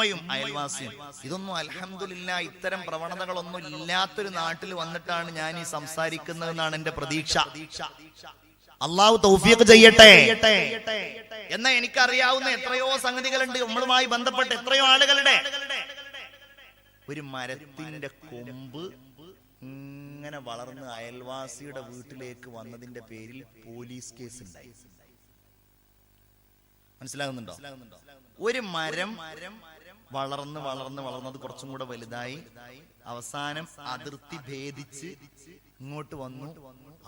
ഉമ്മയും അയൽവാസിയും. ഇതൊന്നും അൽഹംദുലില്ലാഹ് ഇത്തരം പ്രവണതകളൊന്നും ഇല്ലാത്തൊരു നാട്ടിൽ വന്നിട്ടാണ് ഞാൻ ഈ സംസാരിക്കുന്നതെന്നാണ് എന്റെ പ്രതീക്ഷ. അള്ളാഹു തൗഫീഖ് ചെയ്യട്ടെ. എന്നാ എനിക്കറിയാവുന്ന എത്രയോ സംഗതികളുണ്ട്, നമ്മളുമായി ബന്ധപ്പെട്ട എത്രയോ ആളുകളുടെ. ഒരു മരത്തിന്റെ കൊമ്പ് ഇങ്ങനെ വളർന്ന് അയൽവാസിയുടെ വീട്ടിലേക്ക് വന്നതിന്റെ പേരിൽ പോലീസ് കേസ് ഉണ്ടായി. മനസ്സിലാകുന്നുണ്ടോ? ഒരു മരം വളർന്ന് വളർന്ന് വളർന്നത് കുറച്ചും കൂടെ വലുതായി അവസാനം അതിർത്തി ഭേദിച്ച് ഇങ്ങോട്ട് വന്നു.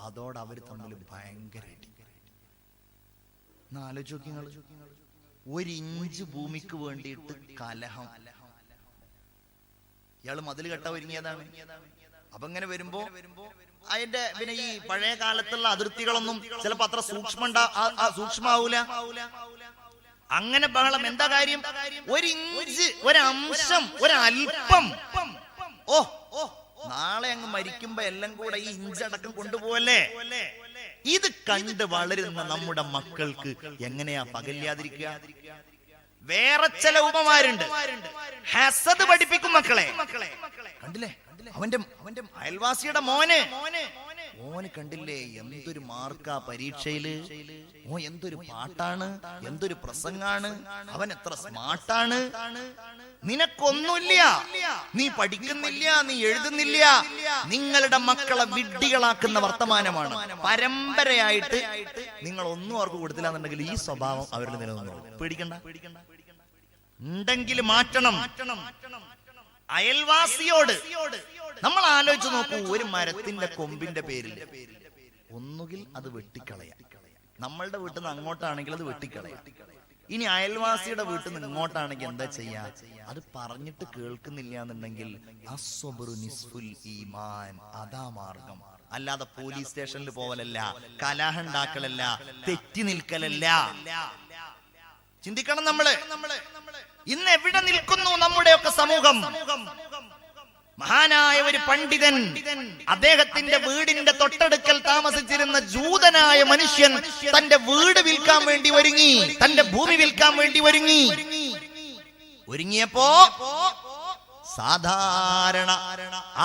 അതോടെ അവർ തമ്മിൽ ഭയങ്കര ആലോചിച്ച് നോക്കി. ഒരു ഇഞ്ച് ഭൂമിക്ക് വേണ്ടിയിട്ട് കലഹം. ഇയാള് മതിൽ കെട്ടാൻ ഒരുങ്ങിയതാണ്. അപ്പൊ ഇങ്ങനെ വരുമ്പോ അതിന്റെ പിന്നെ ഈ പഴയ കാലത്തുള്ള അതിർത്തികളൊന്നും ചിലപ്പോ അത്ര സൂക്ഷ്മാവൂല. അങ്ങനെ ബഹളം. എന്താ കാര്യം? ഒരു ഇഞ്ച്, ഒരംശം, ഒരൽപ്പം. ഓ നാളെ അങ്ങ് മരിക്കുമ്പോ എല്ലാം കൂടെ ഈ ഇഞ്ചടക്കം കൊണ്ടുപോവല്ലേ. ഇത് കണ്ട് വളരുന്ന നമ്മുടെ മക്കൾക്ക് എങ്ങനെയാ പകല്ലാതിരിക്കുക? വേറെ ചില ഉപമാരുണ്ട്, ഹസദ് പഠിപ്പിക്കും മക്കളെ. കണ്ടില്ലേ അവന്റെ അയൽവാസിയുടെ മോന് കണ്ടില്ലേ എന്തൊരു മാർക്കാ പരീക്ഷയില്, എന്തൊരു പാട്ടാണ്, എന്തൊരു പ്രസംഗാണ്, അവൻ എത്ര സ്മാർട്ടാണ്. നിനക്കൊന്നുമില്ല, നീ പഠിക്കുന്നില്ല, നീ എഴുതുന്നില്ല. നിങ്ങളുടെ മക്കളെ വിഡ്ഢികളാക്കുന്ന വർത്തമാനമാണ്. പരമ്പരയായിട്ട് നിങ്ങൾ ഒന്നും അവർക്ക് കൊടുത്തില്ല എന്നുണ്ടെങ്കിൽ ഈ സ്വഭാവം അവരിൽ നിലനിന്നു. പേടിക്കണ്ട, ഉണ്ടെങ്കിൽ മാറ്റണം. അയൽവാസിയോട് നമ്മൾ ആലോചിച്ച് നോക്കൂ. ഒരു മരത്തിന്റെ കൊമ്പിന്റെ പേരിൽ ഒന്നുകിൽ അത് വെട്ടിക്കളയാം. നമ്മളുടെ വീട്ടിൽ നിന്ന് അങ്ങോട്ടാണെങ്കിൽ അത് വെട്ടിക്കളയാം. ഇനി അയൽവാസിയുടെ വീട്ടിൽ നിന്ന് ഇങ്ങോട്ടാണെങ്കിൽ എന്താ ചെയ്യാ? അത് പറഞ്ഞിട്ട് കേൾക്കുന്നില്ല എന്നുണ്ടെങ്കിൽ അസ്വബ്റു നിസ്ഫുൽ ഈമാൻ, അതാ മാർഗം. അല്ലാതെ പോലീസ് സ്റ്റേഷനിൽ പോവലല്ല, കലഹണ്ടാക്കലല്ല, തെറ്റി നിൽക്കലല്ല. ചിന്തിക്കണം നമ്മള്. ഇന്ന് എവിടെ നിൽക്കുന്നു നമ്മുടെയൊക്കെ സമൂഹം? മഹാനായ ഒരു പണ്ഡിതൻ, അദ്ദേഹത്തിന്റെ വീടിന്റെ തൊട്ടടുക്കൽ താമസിച്ചിരുന്ന ജൂതനായ മനുഷ്യൻ തന്റെ വീട് വിൽക്കാൻ വേണ്ടി ഒരുങ്ങി, തന്റെ ഭൂമി വിൽക്കാൻ വേണ്ടി ഒരുങ്ങിയപ്പോ സാധാരണ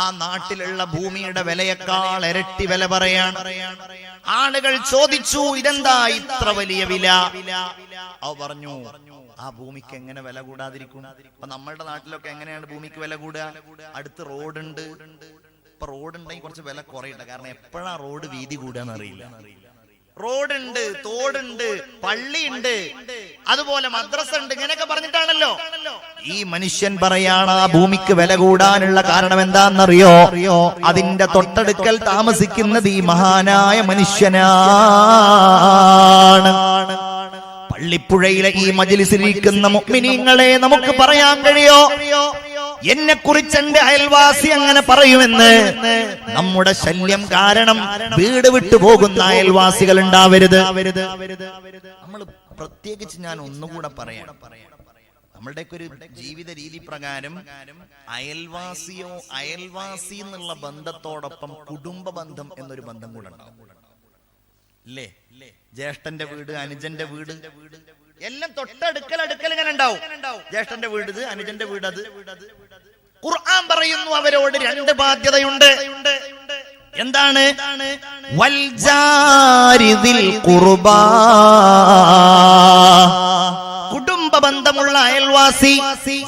ആ നാട്ടിലുള്ള ഭൂമിയുടെ വിലയേക്കാൾ ഇരട്ടി വില പറയാൻ ആളുകൾ ചോദിച്ചു. ഇതെന്താ ഇത്ര വലിയ വില? അവ പറഞ്ഞു, ആ ഭൂമിക്ക് എങ്ങനെ വില കൂടാതിരിക്കും? അപ്പൊ നമ്മളുടെ നാട്ടിലൊക്കെ എങ്ങനെയാണ് ഭൂമിക്ക് വില കൂടുക? അടുത്ത് റോഡുണ്ട്. ഇപ്പൊ റോഡുണ്ടെങ്കിൽ കുറച്ച് വില കുറയട്ടെ, കാരണം എപ്പോഴാ റോഡ് വീതി കൂടുകയെന്ന് അറിയില്ല. റോഡുണ്ട്, തോടുണ്ട്, പള്ളിയുണ്ട്, അതുപോലെ മദ്രസ ഉണ്ട്, ഇങ്ങനെയൊക്കെ പറഞ്ഞിട്ടാണല്ലോ. ഈ മനുഷ്യൻ പറയാണ് ആ ഭൂമിക്ക് വില കൂടാനുള്ള കാരണം എന്താണെന്നറിയോ? അതിന്റെ തൊട്ടടുക്കൽ താമസിക്കുന്നത് ഈ മഹാനായ മനുഷ്യനാണ്. പള്ളിപ്പുഴയിലെ ഈ മജ്‌ലിസിലിരിക്കുന്ന മുഅ്മിനീങ്ങളെ നമുക്ക് പറയാൻ കഴിയോ എന്നെ കുറിച്ച് എന്റെ അയൽവാസി അങ്ങനെ പറയുമെന്ന്? നമ്മുടെ ശല്യം കാരണം വീട് വിട്ടു പോകുന്ന അയൽവാസികൾ ഉണ്ടാവരുത്. നമ്മൾ പ്രത്യേകിച്ച് ഞാൻ ഒന്നുകൂടെ പറയാം, നമ്മളുടെയൊക്കെ ഒരു ജീവിത രീതി പ്രകാരം അയൽവാസി എന്നുള്ള ബന്ധത്തോടൊപ്പം കുടുംബ ബന്ധം എന്നൊരു ബന്ധം കൂടെ ഉണ്ടാവും. അല്ലേ? ജ്യേഷ്ഠന്റെ വീട്, അനുജന്റെ വീട് എല്ലാം തൊട്ടടുക്കൽ ഇങ്ങനെ ഉണ്ടാവും. ജ്യേഷ്ഠന്റെ വീട് ഇത്, അനുജന്റെ വീട് അത്. ഖുർആൻ പറയുന്നു അവരോട് രണ്ട് ബാധ്യതയുണ്ട്. എന്താണ്? വൽ ജാരിദിൽ ഖുർബാ, കുടുംബ ബന്ധമുള്ള അയൽവാസി,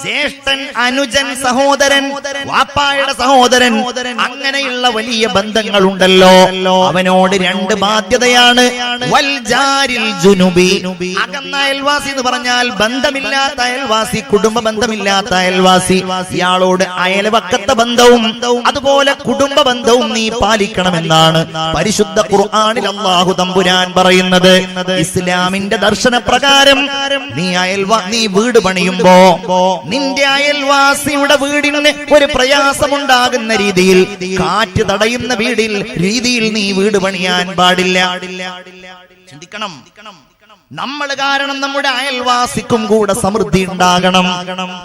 ജ്യേഷ്ഠൻ, അനുജൻ, സഹോദരൻ, വാപ്പായുടെ സഹോദരൻ, അങ്ങനെയുള്ള വലിയ ബന്ധങ്ങളുണ്ടല്ലോ, അവനോട് രണ്ട് ബാധ്യതയാണ്. വൽ ജാരിൽ ജുനുബി, അകന്ന അയൽവാസി എന്ന് പറഞ്ഞാൽ ബന്ധമില്ലാത്ത അയൽവാസി, കുടുംബ ബന്ധമില്ലാത്ത അയൽവാസി. ഇയാളോട് അയൽവക്കത്തെ ബന്ധവും അതുപോലെ കുടുംബ ബന്ധവും നീ പാലിക്കണമെന്നാണ് പരിശുദ്ധ ഖുർആനിൽ അല്ലാഹു തമ്പുരാൻ പറയുന്നത്. ഇസ്ലാമിന്റെ ദർശന പ്രകാരം നീ വീട് പണിയുമ്പോ നിന്റെ അയൽവാസിയുടെ വീടിന് ഒരു പ്രയാസമുണ്ടാകുന്ന രീതിയിൽ, കാറ്റ് തടയുന്ന രീതിയിൽ നീ വീട് പണിയാൻ പാടില്ല. ചിന്തിക്കണം. നമ്മൾ കാരണം നമ്മുടെ അയൽവാസിക്കും കൂടെ സമൃദ്ധി ഉണ്ടാകണം.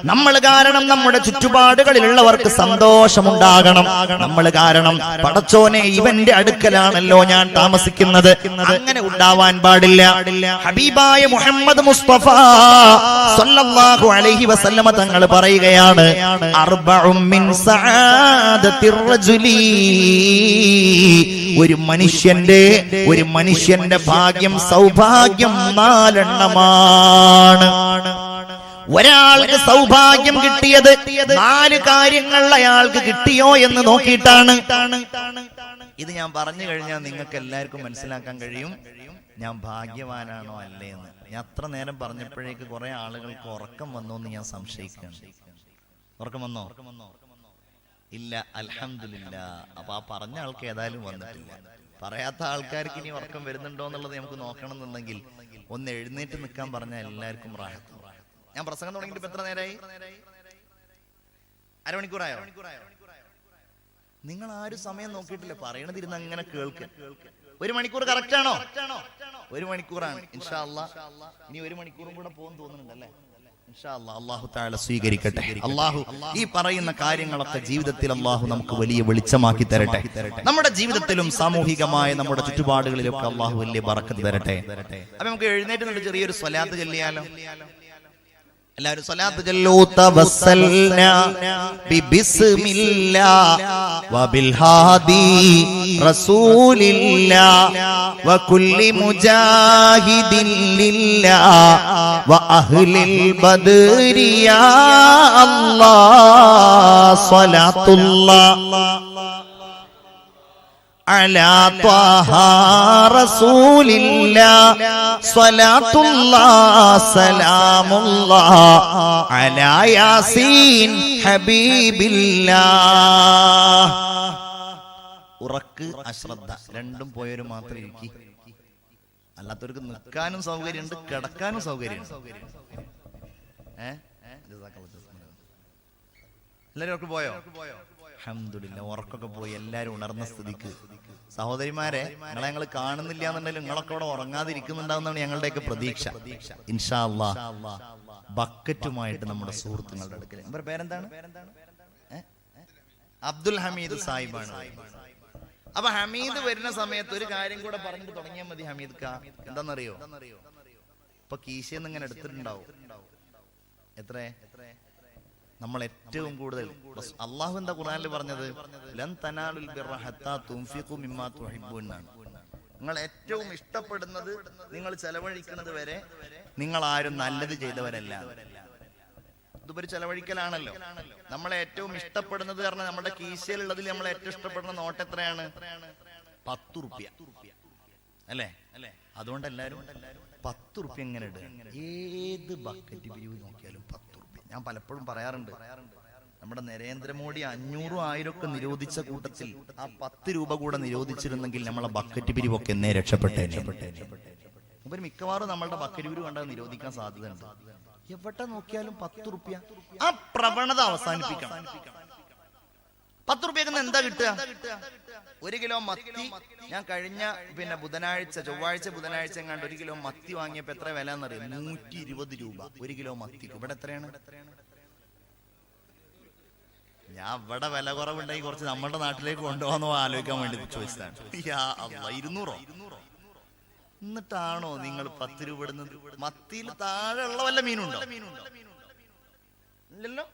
നമ്മൾ കാരണം നമ്മുടെ ചുറ്റുപാടുകളിലുള്ളവർക്ക് സന്തോഷമുണ്ടാകണം. നമ്മൾ കാരണം പടച്ചോനെ ഇവന്റെ അടുക്കലാണല്ലോ ഞാൻ താമസിക്കുന്നത്, അങ്ങനെ ഉണ്ടാവാൻ പാടില്ല. ഹബീബായ മുഹമ്മദ് മുസ്തഫ സല്ലല്ലാഹു അലൈഹി വസല്ലമ തങ്ങൾ പറയുകയാണ്, അർബഉം മിൻ സഅദത്തിർ റജുലി, ഒരു മനുഷ്യന്റെ ഭാഗ്യം, സൗഭാഗ്യം 4 എണ്ണമാണ്. ഒരാൾക്ക് സൗഭാഗ്യം കിട്ടിയത് 4 കാര്യങ്ങൾ അയാൾക്ക് കിട്ടിയോ എന്ന് നോക്കിയിട്ടാണ്. ഇത് ഞാൻ പറഞ്ഞു കഴിഞ്ഞാൽ നിങ്ങൾക്ക് എല്ലാവർക്കും മനസ്സിലാക്കാൻ കഴിയും ഞാൻ ഭാഗ്യവാനാണോ അല്ലേ എന്ന്. ഞാൻ അത്ര നേരം പറഞ്ഞപ്പോഴേക്ക് കുറെ ആളുകൾക്ക് ഉറക്കം വന്നോ എന്ന് ഞാൻ സംശയിക്കുകയാണ്. ഉറക്കം വന്നോ? ഇല്ല, അൽഹംദുലില്ലാ. അപ്പൊ ആ പറഞ്ഞ ആൾക്ക് ഏതായാലും വന്നിട്ടില്ല. പറയാത്ത ആൾക്കാർക്ക് ഇനി ഉറക്കം വരുന്നുണ്ടോ എന്നുള്ളത് നമുക്ക് നോക്കണം എന്നുണ്ടെങ്കിൽ ഒന്ന് എഴുന്നേറ്റ് നിൽക്കാൻ പറഞ്ഞാൽ എല്ലാവർക്കും റാഹത്ത്. ഞാൻ പ്രസംഗം തുടങ്ങിയിട്ട് ഇപ്പൊ എത്ര നേരമായി? അരമണിക്കൂറായോ? നിങ്ങൾ ആരും സമയം നോക്കിയിട്ടില്ല, പറയണതിരുന്ന് അങ്ങനെ കേൾക്കുക. 1 മണിക്കൂർ കറക്റ്റ് ആണോ? 1 മണിക്കൂറാണ്. ഇൻഷാ അല്ലാഹ് ഇനി 1 മണിക്കൂറും കൂടെ പോകുന്നു തോന്നുന്നുണ്ടല്ലേ? ഇൻഷാ അല്ലാഹ് അല്ലാഹു തആല സ്വീകരിക്കട്ടെ. അല്ലാഹു ഈ പറയുന്ന കാര്യങ്ങളൊക്കെ ജീവിതത്തിൽ അല്ലാഹു നമുക്ക് വലിയ വെളിച്ചമാക്കി തരട്ടെ. നമ്മുടെ ജീവിതത്തിലും സാമൂഹികമായ നമ്മുടെ ചുറ്റുപാടുകളിലൊക്കെ അല്ലാഹു വലിയ ബറക്കത്ത് തരട്ടെ. അപ്പൊ നമുക്ക് എഴുന്നേറ്റ് നിന്ന് ചെറിയൊരു സ്വലാത്ത് ചൊല്ലിയാലോ? എല്ലാവരും സ്വലാത്ത് ചൊല്ലൂ. തവസ്സൽനാ ബിബിസ്മില്ലാഹ് വബിൽ ഹാദി റസൂലില്ലാഹ് വകുല്ലി മുജാഹിദിൻ ലില്ലാഹ് വഅഹ്ലിൽ ബദ്രി യാ അല്ലാഹ് സ്വലാത്തുല്ലാഹ് അലാ ത്വാഹ റസൂലില്ലാഹ് സ്വലാത്തുല്ലാഹ് സലാമുല്ലാഹ് അലാ യാസീൻ ഹബീബില്ലാഹ്. ഉറക്ക് അശ്രദ്ധ രണ്ടും പോയവര് മാത്രം ഇരിക്കി, അല്ലാത്തവർക്ക് നിൽക്കാനും സൗകര്യമുണ്ട്, കിടക്കാനും സൗകര്യമുണ്ട്. എല്ലാവരും പോയോ? അൽഹംദുലില്ലാ, ഉറക്കൊക്കെ പോയി എല്ലാരും ഉണർന്ന സ്ഥിതിക്ക് സഹോദരിമാരെ, നിങ്ങളെ ഞങ്ങൾ കാണുന്നില്ല എന്നുണ്ടെങ്കിലും നിങ്ങളൊക്കെ അവിടെ ഉറങ്ങാതിരിക്കുന്നുണ്ടാവുന്നതാണ് ഞങ്ങളുടെയൊക്കെ പ്രതീക്ഷ. ഇൻഷാ അല്ലാഹ് ബക്കറ്റുമായിട്ട് നമ്മുടെ സുഹൃത്തുക്കളുടെ അടുക്കൽ. അവരുടെ പേരെന്താണ്? അബ്ദുൽ ഹമീദ് സാഹിബാണ്. അപ്പൊ ഹമീദ് വരുന്ന സമയത്ത് ഒരു കാര്യം കൂടെ പറഞ്ഞിട്ട് തുടങ്ങിയാൽ മതി. ഹമീദ് കാ എന്താണെന്നറിയോ? ഇപ്പൊ കീശയെന്ന് ഇങ്ങനെ എടുത്തിട്ടുണ്ടാവും. എത്ര നമ്മൾ ഏറ്റവും കൂടുതൽ അള്ളാഹു എന്താ ഖുർആനിൽ പറഞ്ഞത്? ലൻ തനാലുൽ ബിർറ ഹത്താ തുൻഫിഖു മിമ്മാ തുഹിബ്ബൂൻ. നിങ്ങൾ ഏറ്റവും ഇഷ്ടപ്പെടുന്നത് നിങ്ങൾ ചെലവഴിക്കുന്നത് വരെ നിങ്ങൾ ആരും നല്ലത് ചെയ്തവരല്ല. ഇതൊരു ചെലവഴിക്കലാണല്ലോ. നമ്മളെ ഏറ്റവും ഇഷ്ടപ്പെടുന്നത് കാരണം നമ്മുടെ കീശയിലുള്ളതിൽ നമ്മൾ ഏറ്റവും ഇഷ്ടപ്പെടുന്ന നോട്ട് എത്രയാണ്? 10 റുപ്യ അല്ലേ? അതുകൊണ്ട് എല്ലാരും 10 റുപ്യ എങ്ങനെ ഇടുക? ഏത് ബക്കറ്റ് പിരിവ് നോക്കിയാലും 10 റുപ്യ. ഞാൻ പലപ്പോഴും പറയാറുണ്ട്, നമ്മുടെ നരേന്ദ്രമോദി 500 1000 ഒക്കെ നിരോധിച്ച കൂട്ടത്തിൽ ആ 10 രൂപ കൂടെ നിരോധിച്ചിരുന്നെങ്കിൽ നമ്മളെ ബക്കറ്റ് പിരിവൊക്കെ എന്നേ രക്ഷപ്പെട്ടേനെ. അപ്പൊ മിക്കവാറും നമ്മളുടെ ബക്കറ്റ് പിരിവ് കണ്ടാൽ നിരോധിക്കാൻ സാധ്യതയുണ്ട്. എവിടെ നോക്കിയാലും 10 റുപ്യ. ആ പ്രവണത അവസാനിപ്പിക്കണം. 10 റുപ്യക്ക് എന്താ കിട്ടുക? 1 കിലോ മത്തി ഞാൻ കഴിഞ്ഞ ചൊവ്വാഴ്ച ബുധനാഴ്ച എങ്ങാണ്ട് 1 കിലോ മത്തി വാങ്ങിയപ്പോ എത്ര വില എന്നറിയാം? 120 രൂപ 1 കിലോ മത്തിക്ക്. ഇവിടെ എത്രയാണ്? ഞാൻ ഇവിടെ വില കുറവുണ്ടെങ്കിൽ കുറച്ച് നമ്മുടെ നാട്ടിലേക്ക് കൊണ്ടുപോകാന്നോ ആലോചിക്കാൻ വേണ്ടി ചോദിച്ചതാണ്. 200 എന്നിട്ടാണോ നിങ്ങൾ 10 രൂപ ഇടുന്നത്? മത്തിയിൽ താഴെ ഉള്ള വല്ല മീനുണ്ടോ? ഇല്ലല്ലോ.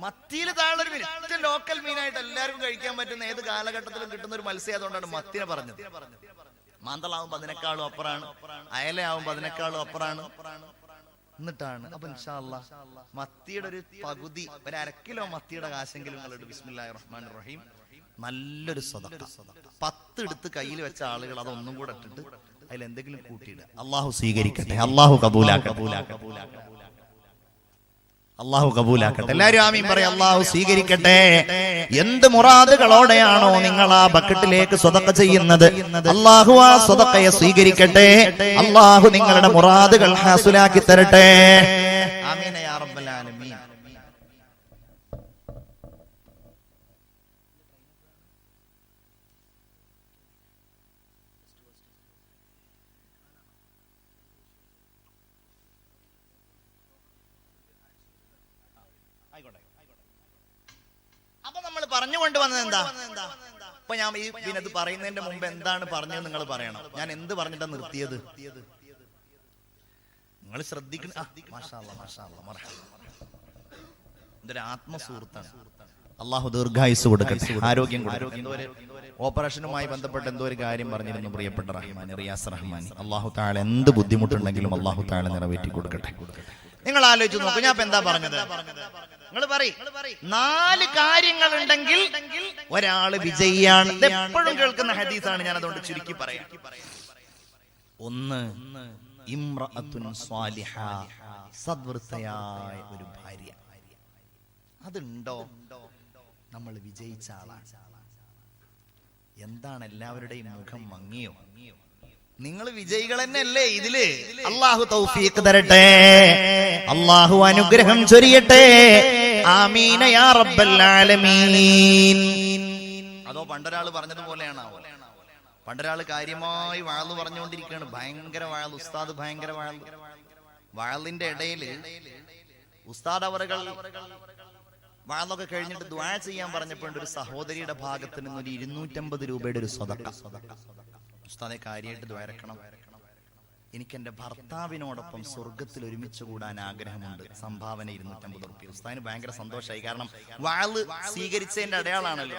മത്തിയിൽ താഴെ ഒരു മീൻ, ഏറ്റവും ലോക്കൽ മീനായിട്ട് എല്ലാവർക്കും കഴിക്കാൻ പറ്റുന്ന ഏത് കാലഘട്ടത്തിലും കിട്ടുന്ന ഒരു മത്സ്യം. അതുകൊണ്ടാണ് മത്തിനെ പറഞ്ഞത്. മാന്തളാവുമ്പോ അതിനേക്കാളും അപ്പുറാണ്, അയലയാവുമ്പോ അതിനേക്കാളും അപ്പുറാണ്. എന്നിട്ടാണ് അപ്പൊ ഇൻഷാ അല്ലാഹ് മത്തിയുടെ ഒരു പകുതി, 1/2 കിലോ മത്തിയുടെ കാശെങ്കിലും നിങ്ങളുടെ ബിസ്മില്ലാഹിർ റഹ്മാനിർ റഹീം നല്ലൊരു സദഖ 10 എടുത്ത് കയ്യിൽ വെച്ച ആളുകൾ അതൊന്നും കൂടെ ഇട്ടിട്ട് അതിൽ എന്തെങ്കിലും കൂട്ടിയിടുക. അള്ളാഹു സ്വീകരിക്കട്ടെ, അള്ളാഹു കബൂലാക്കട്ടെ, അള്ളാഹു കബൂലാക്കട്ടെ. എല്ലാവരും ആമീൻ പറയാം. അള്ളാഹു സ്വീകരിക്കട്ടെ. എന്ത് മുറാദുകളോടെയാണോ നിങ്ങൾ ആ ബക്കറ്റിലേക്ക് സ്വതക്ക ചെയ്യുന്നത്, അള്ളാഹു ആ സ്വതക്കയെ സ്വീകരിക്കട്ടെ. അള്ളാഹു നിങ്ങളുടെ മുറാദുകൾ ഹാസുലാക്കി തരട്ടെ. ആമീൻ യാ റബ്ബൽ ആലമീൻ. അപ്പൊ നമ്മൾ പറഞ്ഞുകൊണ്ട് വന്നത് എന്താ? അപ്പൊ ഞാൻ ഈ ഇത് പറയുന്നതിന്റെ മുമ്പ് എന്താണ് പറഞ്ഞത് നിങ്ങൾ പറയണം. ഞാൻ എന്ത് പറഞ്ഞിട്ടാ നിർത്തിയത്? നിങ്ങൾ ശ്രദ്ധിക്കണം. ഇതൊരു ആത്മസുഹൃത്താണ്. അള്ളാഹു ദീർഘായുസ് കൊടുക്കട്ടെ, ആരോഗ്യം കൊടുക്കട്ടെ. ഓപ്പറേഷനുമായി ബന്ധപ്പെട്ട് എന്തോ ഒരു കാര്യം പറഞ്ഞിരുന്നു പ്രിയപ്പെട്ട റഹ്മാൻ, റിയാസ് റഹ്മാൻ. അള്ളാഹു താഴെ എന്ത് ബുദ്ധിമുട്ടുണ്ടെങ്കിലും അള്ളാഹു താഴെ നിറവേറ്റി കൊടുക്കട്ടെ. നിങ്ങൾ ആലോചിച്ച് നോക്കൂ, ഞാൻ എന്താ പറഞ്ഞത്? നിങ്ങൾ പറയും 4 കാര്യങ്ങൾ ഉണ്ടെങ്കിൽ ഒരാള് വിജയിയാണ്. എപ്പോഴും കേൾക്കുന്ന ഹദീസാണ്, ഞാൻ അതുകൊണ്ട് ചുരുക്കി പറയാം. 1, ഇംറഅത്തുൻ സ്വാലിഹ, സദ്വൃത്തയായ ഒരു ഭാര്യ. അതുണ്ടോ? നമ്മൾ വിജയിച്ച ആളാണ്. എന്താണ് എല്ലാവരുടെയും മുഖം മങ്ങിയോ? നിങ്ങൾ വിജയികൾ തന്നെയല്ലേ ഇതില്? അള്ളാഹു തൗഫീഖ് തരട്ടെ, അള്ളാഹു അനുഗ്രഹം ചൊരിയട്ടെ. ആമീന യാ റബ്ബൽ ആലമീൻ. അതോ പണ്ടൊരാൾ പറഞ്ഞതുപോലെയാണോ? പണ്ടൊരാൾ കാര്യമായി വാള് പറഞ്ഞുകൊണ്ടിരിക്കുകയാണ്, ഭയങ്കര വാൾ, ഉസ്താദ് ഭയങ്കര വാൾ. വാളിന്റെ ഇടയില് ഉസ്താദ് അവറുകൾ വാളൊക്കെ കഴിഞ്ഞിട്ട് ദുആ ചെയ്യാൻ പറഞ്ഞപ്പോൾ ഒരു സഹോദരിയുടെ ഭാഗത്ത് നിന്ന് ഒരു 250 രൂപയുടെ ഒരു സദഖ. ഉസ്താദെ കാര്യമായിട്ട് ദുആ ഇറക്കണം, എനിക്ക് എന്റെ ഭർത്താവിനോടൊപ്പം സ്വർഗത്തിൽ ഒരുമിച്ച് കൂടാൻ ആഗ്രഹമുണ്ട്, സംഭാവന 250 രൂപ. ഉസ്താദിന് ഭയങ്കര സന്തോഷമായി, കാരണം വാള് സ്വീകരിച്ചതിന്റെ അടയാളാണല്ലോ.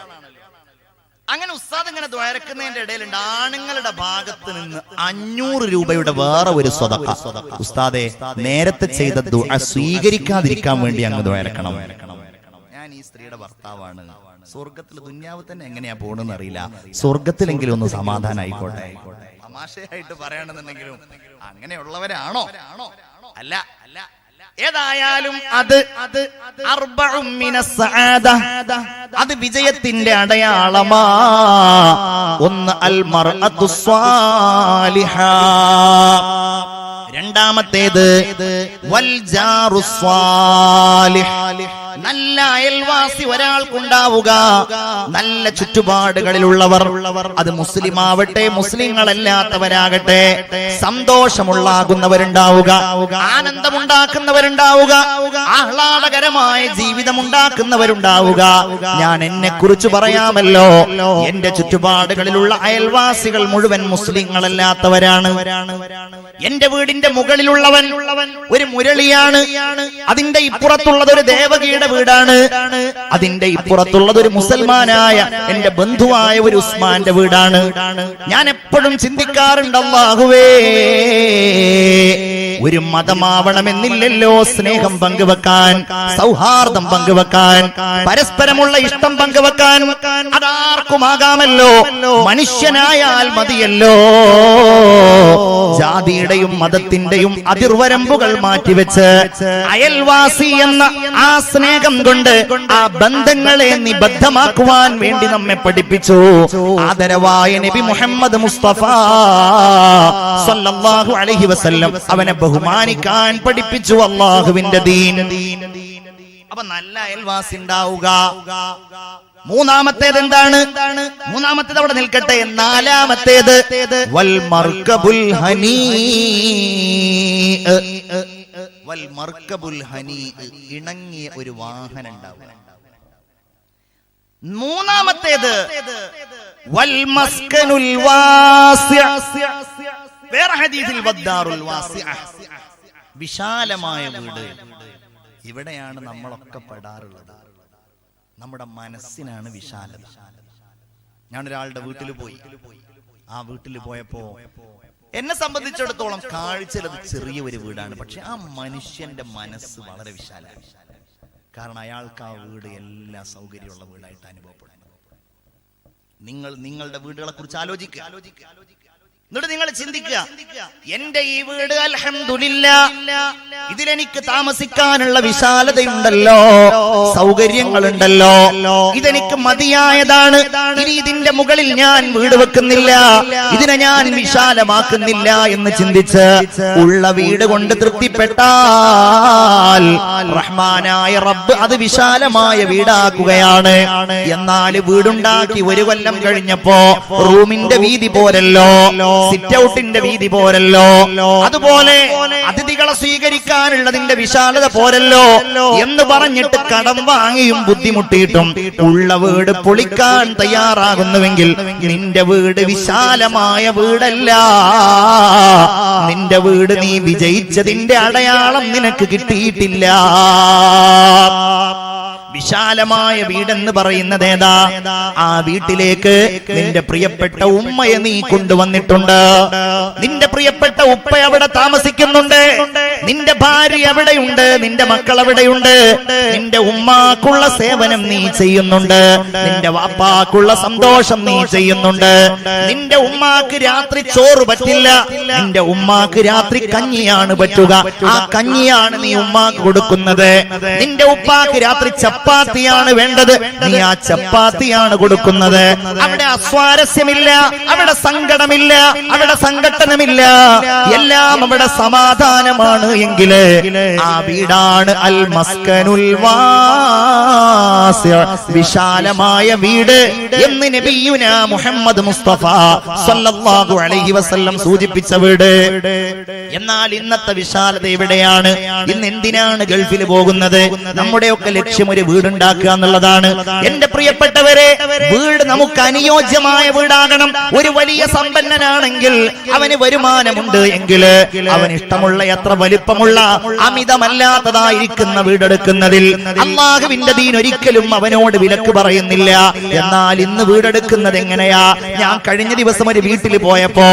അങ്ങനെ ഉസ്താദ് ഇങ്ങനെ ദുആ ഇറക്കുന്നതിന്റെ ഇടയിലുണ്ട് ആണുങ്ങളുടെ ഭാഗത്ത് നിന്ന് 500 രൂപയുടെ വേറെ ഒരു സദഖ. ഉസ്താദെ നേരത്തെ ചെയ്ത ദുആ സ്വീകരിക്കാതിരിക്കാൻ വേണ്ടി അങ്ങ് ദുആ ഇറക്കണം. ഞാൻ ഈ സ്ത്രീയുടെ ഭർത്താവാണ്, സ്വർഗത്തിൽ ദുന്യാവ് തന്നെ എങ്ങനെയാ പോണെന്ന് അറിയില്ല, സ്വർഗത്തിലെങ്കിലും ഒന്ന് സമാധാനം ആയിക്കോട്ടെ. തമാശയായിട്ട് പറയണമെന്നുണ്ടെങ്കിലും അങ്ങനെയുള്ളവരാണോ? അല്ല. ഏതായാലും അത് വിജയത്തിന്റെ അടയാളമാ. 1 അൽ മർഅത്തു സ്വാലിഹ, രണ്ടാമത്തേത് വൽ ജാറു സ്വാലിഹ്, നല്ല അയൽവാസി ഒരാൾക്കുണ്ടാവുക. നല്ല ചുറ്റുപാടുകളിലുള്ളവർ, അത് മുസ്ലിം ആവട്ടെ മുസ്ലിങ്ങളല്ലാത്തവരാകട്ടെ, സന്തോഷമുള്ളാകുന്നവരുണ്ടാവുക, ആനന്ദമുണ്ടാക്കുന്നവരുണ്ടാവുക, ആഹ്ലാദകരമായ ജീവിതമുണ്ടാക്കുന്നവരുണ്ടാവുക. ഞാൻ എന്നെ കുറിച്ച് പറയാമല്ലോ, എന്റെ ചുറ്റുപാടുകളിലുള്ള അയൽവാസികൾ മുഴുവൻ മുസ്ലിങ്ങളല്ലാത്തവരാണ്. എന്റെ വീടിന്റെ മുകളിലുള്ളവൻ ഒരു മുരളിയാണ്, അതിന്റെ ഇപ്പുറത്തുള്ളത് ഒരു ദേവകിയുടെ വീടാണ്, അതിന്റെ ഇപ്പുറത്തുള്ളത് ഒരു മുസൽമാനായ എന്റെ ബന്ധുവായ ഒരു ഉസ്മാന്റെ വീടാണ്. ഞാൻ എപ്പോഴും ചിന്തിക്കാറുണ്ട്, അല്ലാഹുവേ, ഒരു മതമാവണമെന്നില്ലല്ലോ സ്നേഹം പങ്കുവെക്കാൻ, സൗഹാർദ്ദം പങ്കുവെക്കാൻ, പരസ്പരമുള്ള ഇഷ്ടം പങ്കുവെക്കാൻ. അതാർക്കുമാകാമല്ലോ, മനുഷ്യനായാൽ മതിയല്ലോ. ജാതിയുടെയും മതത്തിന്റെയും അതിർവരമ്പുകൾ മാറ്റിവെച്ച് അയൽവാസി എന്ന ആ സ്നേഹം കൊണ്ട് ആ ബന്ധങ്ങളെ നിബദ്ധമാക്കുവാൻ വേണ്ടി നമ്മെ പഠിപ്പിച്ചു ആദരവായ നബി മുഹമ്മദ് മുസ്തഫ സല്ലല്ലാഹു അലൈഹി വസല്ലം. അവനെ ബഹുമാനിക്കാൻ പഠിപ്പിച്ചു അല്ലാഹുവിന്റെ ദീൻ. അപ്പൊ നല്ല അയൽവാസി ഉണ്ടാവുക. മൂന്നാമത്തേത് എന്താണ്? മൂന്നാമത്തേത് അവിടെ നിൽക്കട്ടെ. നാലാമത്തേത് വൽ മർകബുൽ ഹനീ, വൽ മർകബുൽ ഹനീ, ഇണങ്ങിയ ഒരു വാഹനം ഉണ്ടാവുക. മൂന്നാമത്തേത് വൽ മസ്കനുൽ വാസിഅ, വേറെ ഹദീസിൽ വദ്ദാറുൽ വാസിഅ, വിശാലമായ വീട്. ഇവിടെയാണ് നമ്മളൊക്കെ പെടാറുള്ളത്. നമ്മുടെ മനസ്സിനാണ് വിശാലത. ഞാനൊരാളുടെ വീട്ടിൽ പോയി. ആ വീട്ടിൽ പോയപ്പോ എന്നെ സംബന്ധിച്ചിടത്തോളം കാഴ്ചയിലത് ചെറിയ ഒരു വീടാണ്, പക്ഷെ ആ മനുഷ്യന്റെ മനസ്സ് വളരെ വിശാലമാണ്. കാരണം അയാൾക്ക് ആ വീട് എല്ലാ സൗകര്യമുള്ള വീടായിട്ട് അനുഭവപ്പെടുന്നു. നിങ്ങളുടെ വീടുകളെ കുറിച്ച് ആലോചിക്കുക. എന്നിട്ട് നിങ്ങൾ ചിന്തിക്കുക, എന്റെ ഈ വീട് അൽഹംദുലില്ലാ, ഇതിലെനിക്ക് താമസിക്കാനുള്ള വിശാലതയുണ്ടല്ലോ, സൗകര്യങ്ങളുണ്ടല്ലോ, ഇതെനിക്ക് മതിയായതാണ്. ഇനി ഇതിന്റെ മുകളിൽ ഞാൻ വീട് വെക്കുന്നില്ല, ഇതിനെ ഞാൻ വിശാലമാക്കുന്നില്ല എന്ന് ചിന്തിച്ച് ഉള്ള വീട് കൊണ്ട് തൃപ്തിപ്പെട്ടാൽ റഹ്മാനായ റബ്ബ് അത് വിശാലമായ വീടാക്കുകയാണ്. എന്നാൽ വീടുണ്ടാക്കി 1 കൊല്ലം കഴിഞ്ഞപ്പോ റൂമിന്റെ വീതി പോരല്ലോ, സിറ്റ് ഔട്ടിന്റെ വീതി പോരല്ലോ, അതുപോലെ അതിഥികളെ സ്വീകരിക്കാനുള്ളതിന്റെ വിശാലത പോരല്ലോ എന്ന് പറഞ്ഞിട്ട് കടം വാങ്ങിയും ബുദ്ധിമുട്ടിയിട്ടും ഉള്ള വീട് പൊളിക്കാൻ തയ്യാറാകുന്നുവെങ്കിൽ നിന്റെ വീട് വിശാലമായ വീടല്ല. നിന്റെ വീട് നീ വിജയിച്ചതിന്റെ അടയാളം നിനക്ക് കിട്ടിയിട്ടില്ല. വിശാലമായ വീടെന്ന് പറയുന്നത് ഏതാ? ആ വീട്ടിലേക്ക് നിന്റെ പ്രിയപ്പെട്ട ഉമ്മയെ നീ കൊണ്ടുവന്നിട്ടുണ്ട്. നിന്റെ പ്രിയപ്പെട്ട ഉപ്പ അവിടെ താമസിക്കുന്നുണ്ട്. നിന്റെ ഭാര്യ എവിടെയുണ്ട്? നിന്റെ മക്കൾ എവിടെയുണ്ട്? നിന്റെ ഉമ്മാക്കുള്ള സേവനം നീ ചെയ്യുന്നുണ്ട്. നിന്റെ വാപ്പാക്കുള്ള സന്തോഷം നീ ചെയ്യുന്നുണ്ട്. നിന്റെ ഉമ്മാക്ക് രാത്രി ചോറ് പറ്റില്ല, നിന്റെ ഉമ്മാക്ക് രാത്രി കഞ്ഞിയാണ് പറ്റുക. ആ കഞ്ഞിയാണ് നീ ഉമ്മാക്ക് കൊടുക്കുന്നത്. നിന്റെ ഉപ്പാക്ക് രാത്രി ചപ്പാത്തിയാണ് വേണ്ടത്, നീ ആ ചപ്പാത്തിയാണ് കൊടുക്കുന്നത്. അവിടെ അസ്വാരസ്യമില്ല, അവിടെ സങ്കടമില്ല, അവിടെ സംഘട്ടനമില്ല, എല്ലാം അവിടെ സമാധാനമാണ് എങ്കില് ആ വീടാണ് അൽ മസ്കനുൽ വാസിഅ, വിശാലമായ വീട് എന്ന് നബിയുനാ മുഹമ്മദ് മുസ്തഫ സല്ലല്ലാഹു അലൈഹി വസല്ലം സൂചിപ്പിച്ച വീട്. എന്നാൽ ഇന്നത്തെ വിശാലത എവിടെയാണ്? ഇന്ന് എന്തിനാണ് ഗൾഫിൽ പോകുന്നത്? നമ്മുടെയൊക്കെ ലക്ഷ്യം ഒരു വീടുണ്ടാക്കുക എന്നുള്ളതാണ്. എന്റെ പ്രിയപ്പെട്ടവരെ, വീട് നമുക്ക് അനുയോജ്യമായ വീടാകണം. ഒരു വലിയ സമ്പന്നനാണെങ്കിൽ അവന് വരുമാനമുണ്ട് എങ്കിൽ അവൻ ഇഷ്ടമുള്ള എത്ര വലിപ്പമുള്ള അമിതമല്ലാത്തതായിരിക്കുന്ന വീടെടുക്കുന്നതിൽ അല്ലാഹുവിന്റെ ദീൻ ഒരിക്കലും അവനോട് വിലക്ക് പറയുന്നില്ല. എന്നാൽ ഇന്ന് വീടെടുക്കുന്നത് എങ്ങനെയാ? ഞാൻ കഴിഞ്ഞ ദിവസം ഒരു വീട്ടിൽ പോയപ്പോ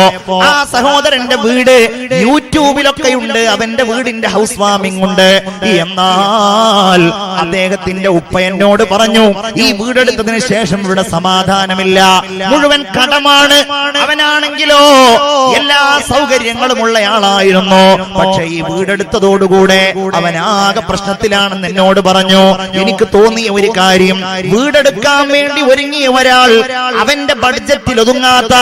ആ സഹോദരന്റെ വീട് യൂട്യൂബിലൊക്കെ ഉണ്ട്, അവന്റെ വീടിന്റെ ഹൗസ് വാമിംഗ് ഉണ്ട്. എന്നാൽ അദ്ദേഹത്തിന്റെ ഉപ്പ എന്നോട് പറഞ്ഞു, ഈ വീടെടുത്തതിന് ശേഷം ഇവിടെ സമാധാനമില്ല, മുഴുവൻ കടമാണ്. അവനാണെങ്കിലോ എല്ലാ സൗകര്യങ്ങളും ഉള്ളയാളായിരുന്നു. പക്ഷെ ഈ വീടെടുത്തതോടുകൂടെ അവനാകെ പ്രശ്നത്തിലാണെന്ന് എന്നോട് പറഞ്ഞു. എനിക്ക് തോന്നിയ ഒരു കാര്യം, വീടെടുക്കാൻ വേണ്ടി ഒരുങ്ങിയ ഒരാൾ അവന്റെ ബഡ്ജറ്റിൽ ഒതുങ്ങാത്ത,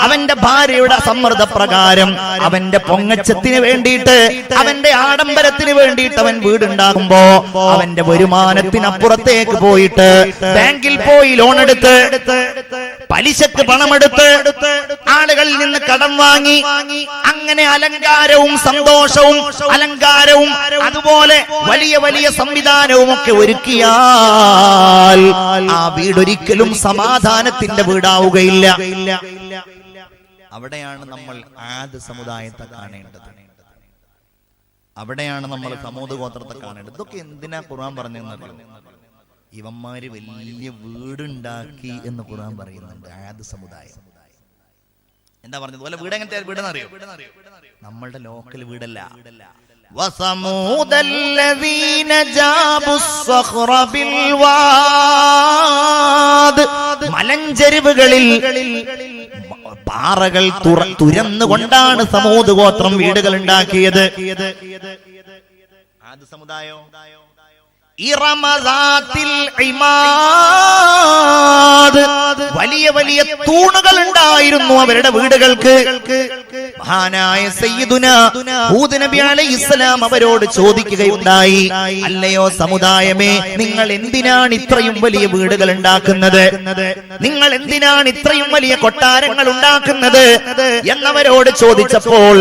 അവന്റെ ഭാര്യയുടെ സമ്മർദ്ദ പ്രകാരം, അവന്റെ പൊങ്ങച്ചത്തിന് വേണ്ടിയിട്ട്, അവന്റെ ആഡംബരത്തിന് വേണ്ടിയിട്ട് അവൻ വീടുണ്ടാകുമ്പോ അവന്റെ വരുമാനത്തിനപ്പുറത്തേക്ക് പോയിട്ട് ബാങ്കിൽ പോയി ലോൺ എടുത്ത്, പലിശക്ക് പണമെടുത്ത്, ആളുകളിൽ നിന്ന് കടം വാങ്ങി, അങ്ങനെ അലങ്കാരവും സന്തോഷവും അലങ്കാരവും അതുപോലെ വലിയ വലിയ സംവിധാനവും ഒക്കെ ഒരുക്കിയാൽ ആ വീടൊരിക്കലും സമാധാനത്തിന്റെ വീടാവുകയില്ല. അവിടെയാണ് നമ്മൾ ആദ് സമുദായത്തെ കാണേണ്ടത്. അവിടെയാണ് നമ്മൾ സമൂഹ ഗോത്രത്തെ കാണേണ്ടത്. ഇതൊക്കെ എന്തിനാ ഖുർആൻ പറഞ്ഞെന്നറിയോ? ഇവന്മാര് വലിയ വീടുണ്ടാക്കി എന്ന് ഖുർആൻ പറയുന്നുണ്ട്. ആദ് സമുദായം എന്താ പറഞ്ഞത്? പോലെ വീട് എങ്ങനത്തെ വീടെന്നറിയോ? നമ്മളുടെ ലോക്കൽ വീടല്ല. വസമൂദല്ലദീന ജാബുസ്സഖറ ബിൽവാദ്, മലഞ്ചെരിവുകളിൽ പാറകൾ തുരന്നുകൊണ്ടാണ് സമൂദ് ഗോത്രം വീടുകൾ ഉണ്ടാക്കിയത്. ആദ് സമുദായോ ഇറമദാത്തിൽ ഇമാദ്, വലിയ വലിയ തൂണുകൾ ഉണ്ടായിരുന്നു അവരുടെ വീടുകൾക്ക്. മഹാനായ സയ്യിദുനാ ഹൂദ് നബി അലൈഹിസ്സലാം അവരോട് ചോദിക്കുകയുണ്ടായി, അല്ലയോ സമുദായമേ, നിങ്ങൾ എന്തിനാണ് ഇത്രയും വലിയ വീടുകൾ ഉണ്ടാക്കുന്നത്? നിങ്ങൾ എന്തിനാണ് ഇത്രയും വലിയ കൊട്ടാരങ്ങൾ ഉണ്ടാക്കുന്നത് എന്നവരോട് ചോദിച്ചപ്പോൾ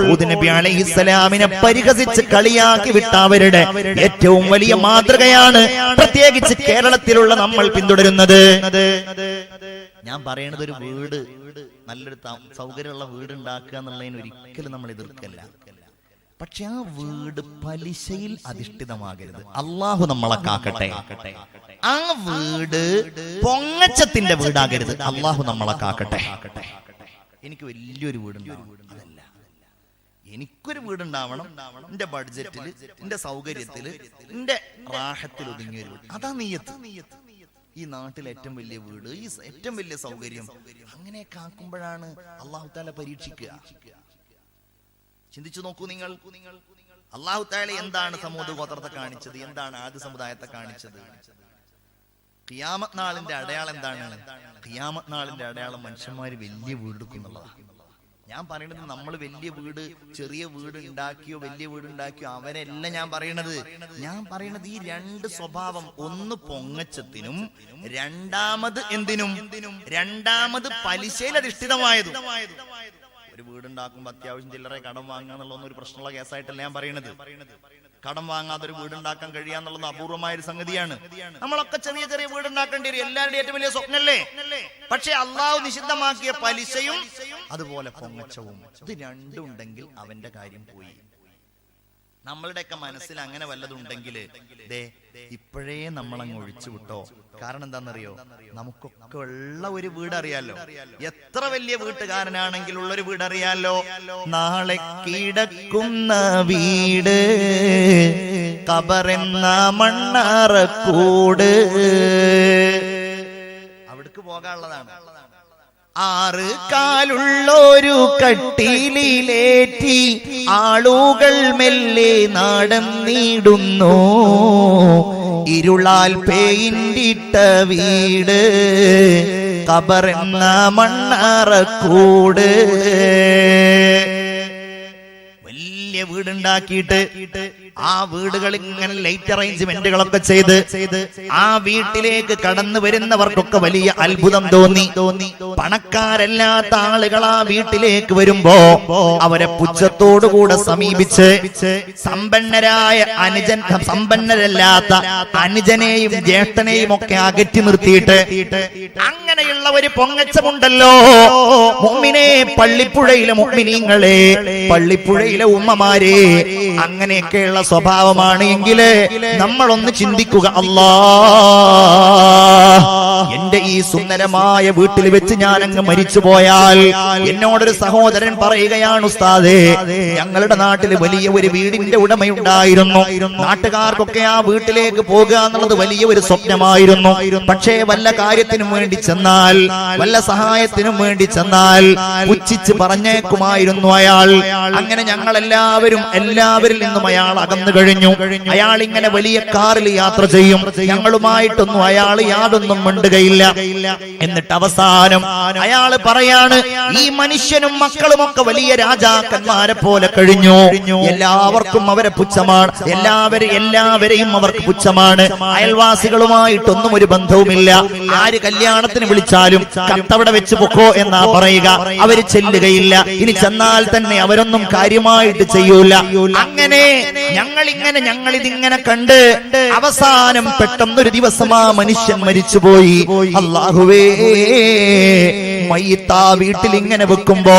ഹൂദ് നബി അലൈഹിസ്സലാമിനെ പരിഹസിച്ച് കളിയാക്കി വിട്ട അവരുടെ ഏറ്റവും വലിയ മാതൃകയാണ് പ്രത്യേകിച്ച് കേരളത്തിലുള്ള നമ്മൾ പിന്തുടരുന്നത്. ഞാൻ പറയണത്, ഒരു വീട്, നല്ലൊരു സൗകര്യമുള്ള വീട് ഉണ്ടാക്കുക എന്നുള്ളതിന് ഒരിക്കലും നമ്മൾ എതിർക്കല്ല. പക്ഷെ ആ വീട് പലിശയിൽ അധിഷ്ഠിതമാകരുത്. അള്ളാഹു നമ്മളെ കാക്കട്ടെ. ആ വീട് പൊങ്ങച്ചത്തിന്റെ വീടാകരുത്. അള്ളാഹു നമ്മളെ കാക്കട്ടെ. എനിക്ക് വലിയൊരു വീടുണ്ടാവണം, അതല്ല, എനിക്കൊരു വീടുണ്ടാവണം എന്റെ ബഡ്ജറ്റില്, എന്റെ സൗകര്യത്തില്, എന്റെ റാഹത്തിൽ ഒതുങ്ങിയൊരു വീട്. അതാ നിയ്യത്ത്. ഈ നാട്ടിൽ ഏറ്റവും വലിയ വീട്, ഈ ഏറ്റവും വലിയ സൗകര്യം, അങ്ങനെയൊക്കെ ആക്കുമ്പോഴാണ് അള്ളാഹു തആല പരീക്ഷിക്കുക. ചിന്തിച്ചു നോക്കൂ നിങ്ങൾ. അള്ളാഹു തആല എന്താണ് സമൂഹ ഗോത്രത്തെ കാണിച്ചത്? എന്താണ് ആദ് സമുദായത്തെ കാണിച്ചത്? ഖിയാമത്ത് നാളിന്റെ അടയാളം എന്താണ്? ഖിയാമത്ത് നാളിന്റെ അടയാളം മനുഷ്യന്മാര് വലിയ വീടെടുക്കുന്നുള്ളതാണ്. ഞാൻ പറയുന്നത്, നമ്മൾ വലിയ വീട്, ചെറിയ വീട് ഉണ്ടാക്കിയോ വലിയ വീട് ഉണ്ടാക്കിയോ അവരല്ല ഞാൻ പറയണത്. ഞാൻ പറയണത് ഈ രണ്ട് സ്വഭാവം, ഒന്ന് പൊങ്ങച്ചത്തിനും രണ്ടാമത് എന്തിനും, രണ്ടാമത് പലിശയിൽ അധിഷ്ഠിതമായതും. ഒരു വീടുണ്ടാക്കുമ്പോ അത്യാവശ്യം ചില്ലറെ കടം വാങ്ങുക എന്നുള്ളതൊന്നും ഒരു പ്രശ്നമുള്ള കേസായിട്ടല്ല ഞാൻ പറയണത്. കടം വാങ്ങാതെ ഒരു വീടുണ്ടാക്കാൻ കഴിയാന്നുള്ളത് അപൂർവമായ ഒരു സംഗതിയാണ്. നമ്മളൊക്കെ ചെറിയ ചെറിയ വീടുണ്ടാക്കേണ്ടി വരും, എല്ലാവരുടെയും ഏറ്റവും വലിയ സ്വപ്നല്ലേ. പക്ഷെ അള്ളാഹു നിഷിദ്ധമാക്കിയ പലിശയും അതുപോലെ പൊങ്ങച്ചവും, ഇത് രണ്ടും ഉണ്ടെങ്കിൽ അവന്റെ കാര്യം പോയി. നമ്മളുടെയൊക്കെ മനസ്സിൽ അങ്ങനെ വല്ലതുണ്ടെങ്കിൽ ഇപ്പോഴേ നമ്മളങ്ങ് ഒഴിച്ചു വിട്ടോ. കാരണം എന്താണെന്നറിയോ, നമുക്കൊക്കെ ഉള്ള ഒരു വീട് അറിയാലോ, എത്ര വലിയ വീട്ടുകാരനാണെങ്കിൽ ഉള്ളൊരു വീട് അറിയാലോ. നാളെ കിടക്കുന്ന വീട് ഖബറെന്ന മണ്ണാറക്കൂട്, അവിടേക്ക് പോകാനുള്ളതാണ്. 6 കാലുള്ളൊരു കട്ടിലേറ്റി ആളുകൾ മെല്ലെ നടന്നിടുന്നു. ഇരുളാൽ പെയിന്റിട്ട വീട് ഖബറെന്ന മണ്ണാറക്കൂട്. വലിയ വീടുണ്ടാക്കിയിട്ട് ആ വീടുകൾ ഇങ്ങനെ ലൈറ്റ് അറേഞ്ച്മെന്റുകളൊക്കെ ചെയ്ത് ആ വീട്ടിലേക്ക് കടന്നു വരുന്നവർക്കൊക്കെ വലിയ അത്ഭുതം തോന്നി. പണക്കാരല്ലാത്ത ആളുകൾ ആ വീട്ടിലേക്ക് വരുമ്പോ അവരെ പുച്ഛത്തോടുകൂടെ സമീപിച്ച് സമ്പന്നരായ സമ്പന്നരല്ലാത്ത അനുജനെയും ജ്യേഷ്ഠനെയും ഒക്കെ അകറ്റി നിർത്തിയിട്ട് അങ്ങനെയുള്ള ഒരു പൊങ്ങച്ചമുണ്ടല്ലോ. മുഅ്മിനേ, പള്ളിപ്പുഴയിലെ മുഅ്മിനീങ്ങളെ, പള്ളിപ്പുഴയിലെ ഉമ്മമാരെ, അങ്ങനെയൊക്കെയുള്ള സ്വഭാവമാണ് എങ്കിൽ നമ്മളൊന്ന് ചിന്തിക്കുക. എന്റെ ഈ സുന്ദരമായ വീട്ടിൽ വെച്ച് ഞാൻ അങ്ങ് മരിച്ചു പോയാൽ എന്നോടൊരു സഹോദരൻ പറയുകയാണ്, ഉസ്താദേ, ഞങ്ങളുടെ നാട്ടിൽ വലിയ ഒരു വീടിന്റെ ഉടമയുണ്ടായിരുന്നു. നാട്ടുകാർക്കൊക്കെ ആ വീട്ടിലേക്ക് പോകുക എന്നുള്ളത് വലിയ ഒരു സ്വപ്നമായിരുന്നു. പക്ഷേ വല്ല കാര്യത്തിനും വേണ്ടി ചെന്നാൽ, വല്ല സഹായത്തിനും വേണ്ടി ചെന്നാൽ പുച്ഛിച്ച് പറഞ്ഞേക്കുമായിരുന്നു അയാൾ. അങ്ങനെ ഞങ്ങൾ എല്ലാവരിൽ നിന്നും അയാൾ അകന്നു കഴിഞ്ഞു. അയാൾ ഇങ്ങനെ വലിയ കാറിൽ യാത്ര ചെയ്യും, ഞങ്ങളുമായിട്ടൊന്നും അയാൾ യാതൊന്നും മിണ്ടുകയില്ല. എന്നിട്ട് അവസാനം അയാൾ പറയാണ്, ഈ മനുഷ്യനും മക്കളുമൊക്കെ വലിയ രാജാക്കന്മാരെ പോലെ കഴിഞ്ഞു, എല്ലാവർക്കും അവരെ പുച്ഛമാണ്, എല്ലാവരെയും അവർക്ക് പുച്ഛമാണ്, അയൽവാസികളുമായിട്ടൊന്നും ഒരു ബന്ധവുമില്ല. ആര് കല്യാണത്തിന് വിളിച്ചാലും കത്തവിടെ വെച്ച് പൊക്കോ എന്നാ പറയുക, അവര് ചെല്ലുകയില്ല. ഇനി ചെന്നാൽ തന്നെ അവരൊന്നും കാര്യമായിട്ട് ചെയ്യൂല. അങ്ങനെ ഞങ്ങളിതിങ്ങനെ കണ്ട് അവസാനം പെട്ടെന്നൊരു ദിവസം ആ മനുഷ്യൻ മരിച്ചുപോയി. അല്ലാഹുവേ, മയ്യിത്ത് ആ വീട്ടിൽ ഇങ്ങനെ വെക്കുമ്പോ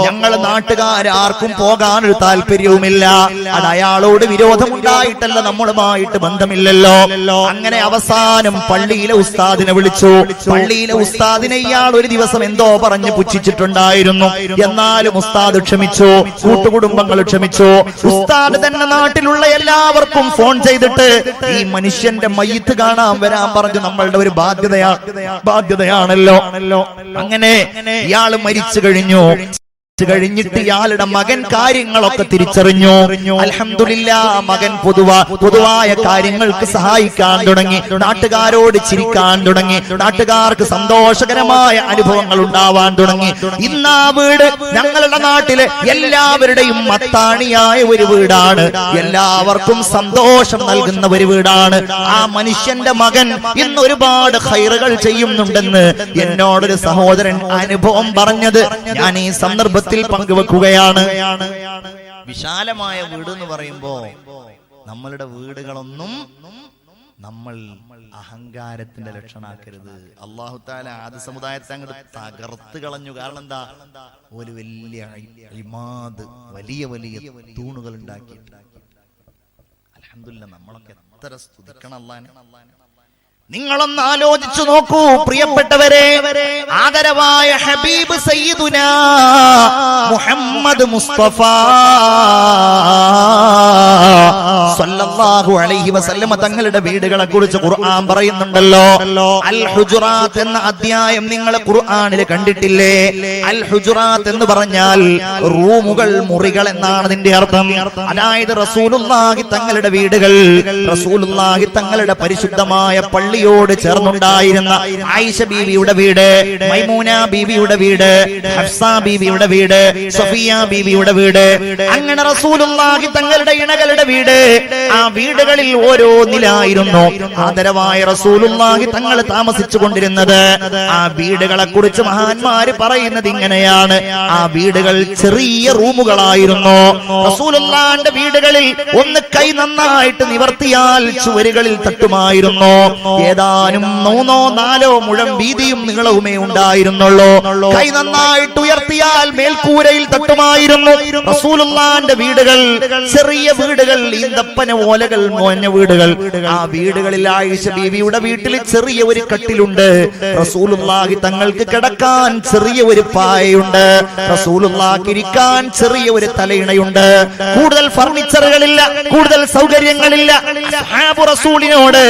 ഞങ്ങൾ നാട്ടുകാർക്കും പോകാനൊരു താല്പര്യവുമില്ല. അത് അയാളോട് വിരോധമുണ്ടായിട്ടല്ല, നമ്മളുമായിട്ട് ബന്ധമില്ലല്ലോ. അങ്ങനെ അവസാനം പള്ളിയിലെ ഉസ്താദിനെ വിളിച്ചു. പള്ളിയിലെ ഉസ്താദിനെ ഇയാൾ ഒരു ദിവസം എന്തോ പറഞ്ഞ് പുച്ഛിച്ചിട്ടുണ്ടായിരുന്നു. എന്നാലും ഉസ്താദ് ക്ഷമിച്ചു, കൂട്ടുകുടുംബങ്ങൾ ക്ഷമിച്ചു. ഉസ്താദ് തന്നെ നാട്ടിലുള്ള എല്ലാവർക്കും ഫോൺ ചെയ്തിട്ട് ഈ മനുഷ്യന്റെ മയ്യിത്ത് കാണാൻ വരാൻ പറഞ്ഞു. നമ്മളുടെ ഒരു ബാധ്യതയാണല്ലോ. അങ്ങനെ ഇയാൾ മരിച്ചു കഴിഞ്ഞിട്ട് ഇയാളുടെ മകൻ കാര്യങ്ങളൊക്കെ തിരിച്ചറിഞ്ഞു. അൽഹംദുലില്ലാഹ്, മകൻ പൊതുവായ കാര്യങ്ങൾക്ക് സഹായിക്കാൻ തുടങ്ങി, നാട്ടുകാരോട് ചിരിക്കാൻ തുടങ്ങി, നാട്ടുകാർക്ക് സന്തോഷകരമായ അനുഭവങ്ങൾ ഉണ്ടാവാൻ തുടങ്ങി. ഇന്ന് ആ വീട് ഞങ്ങളുടെ നാട്ടിലെ എല്ലാവരുടെയും മത്താണിയായ ഒരു വീടാണ്, എല്ലാവർക്കും സന്തോഷം നൽകുന്ന ഒരു വീടാണ്. ആ മനുഷ്യന്റെ മകൻ ഇന്ന് ഒരുപാട് ഖൈറുകൾ ചെയ്യുന്നുണ്ടെന്ന് എന്നോടൊരു സഹോദരൻ അനുഭവം പറഞ്ഞത് ഞാൻ ഈ സന്ദർഭത്തിൽ പങ്കുവെക്കുകയാണ്. വിശാലമായ വീട് എന്ന് പറയുമ്പോ നമ്മളുടെ വീടുകളൊന്നും നമ്മൾ അഹങ്കാരത്തിന്റെ ലക്ഷണാക്കരുത്. അല്ലാഹു തആല ആദി സമുദായത്തെ അങ്ങോട്ട് തകർത്ത് കളഞ്ഞു. കാരണം എന്താ? ഒരു വലിയ ഇമാദ്, വലിയ തൂണുകൾ ഉണ്ടാക്കിയിട്ട്. അൽഹംദുലില്ലാഹ്, നമ്മളൊക്കെ എത്ര സ്തുതിക്കണം അല്ലാഹനെ. നിങ്ങളൊന്ന് ആലോചിച്ചു നോക്കൂ പ്രിയപ്പെട്ടവരെ. ആദരവായ ഹബീബ് സയ്യിദുനാ മുഹമ്മദ് മുസ്തഫ സല്ലല്ലാഹു അലൈഹി വസല്ലമ തങ്ങളുടെ വീടുകളെ കുറിച്ച് ഖുർആൻ പറയുന്നുണ്ടല്ലോ. അൽ ഹുജറാത്ത് എന്ന അധ്യായം നിങ്ങൾ ഖുർആനിൽ കണ്ടിട്ടില്ലേ? അൽ ഹുജറാത്ത് എന്ന് പറഞ്ഞാൽ റൂമുകൾ, മുറികൾ എന്നാണ് അതിന്റെ അർത്ഥം. അതായത് റസൂലുള്ളാഹി തങ്ങളുടെ വീടുകൾ, റസൂലുള്ളാഹി തങ്ങളുടെ പരിശുദ്ധമായ പള്ളിയോട് ചേർന്നുണ്ടായിരുന്ന ആയിഷ ബീവിയുടെ വീട്, മൈമൂന ബീവിയുടെ വീട്, ഹഫ്സ ബീവിയുടെ വീട്, സഫിയ ബീവിയുടെ വീട്, അങ്ങനെ റസൂലുള്ളാഹി തങ്ങളുടെ ഇണകൾ തങ്ങളുടെ വീട്. ആ വീടുകളിൽ ഓരോന്നിലായിരുന്നു ആദരവായ റസൂലുള്ളാഹി തങ്ങൾ താമസിച്ചു കൊണ്ടിരുന്നത്. ആ വീടുകളെ കുറിച്ച് മഹാന്മാര് പറയുന്നത് ഇങ്ങനെയാണ്: ആ വീടുകൾ ചെറിയ റൂമുകളായിരുന്നു. റസൂലുള്ളാഹിന്റെ വീടുകളിൽ ഒന്ന് കൈ നന്നായിട്ട് നിവർത്തിയാൽ ചുവരുകളിൽ തട്ടുമായിരുന്നു. ഏതാനും 3-4 മുഴം വീതിയും നീളവുമേ ഉണ്ടായിരുന്നുള്ളൂ. കൈ നന്നായിട്ട് ഉയർത്തിയാൽ മേൽക്കൂരയിൽ തട്ടുമായിരുന്നു. റസൂലുള്ളാഹിന്റെ വീടുകൾ ചെറിയ വീടുകൾ, ഈന്തപ്പന ഓലകൾ മോഞ്ഞ വീടുകൾ. ആ വീടുകളിൽ ആയിഷ ബീവിയുടെ വീട്ടിൽ ചെറിയ ഒരു കട്ടിലുണ്ട്. റസൂലുള്ളാഹി തങ്ങൾക്ക് കിടക്കാൻ ചെറിയ ഒരു പായയുണ്ട്. റസൂലുള്ളാഹിക്ക് ഇരിക്കാൻ ചെറിയ ഒരു തലയിണയുണ്ട്. കൂടുതൽ ഫർണിച്ചറുകളില്ല, കൂടുതൽ സൗകര്യങ്ങളില്ല. സഹാബു റസൂലിനോട്,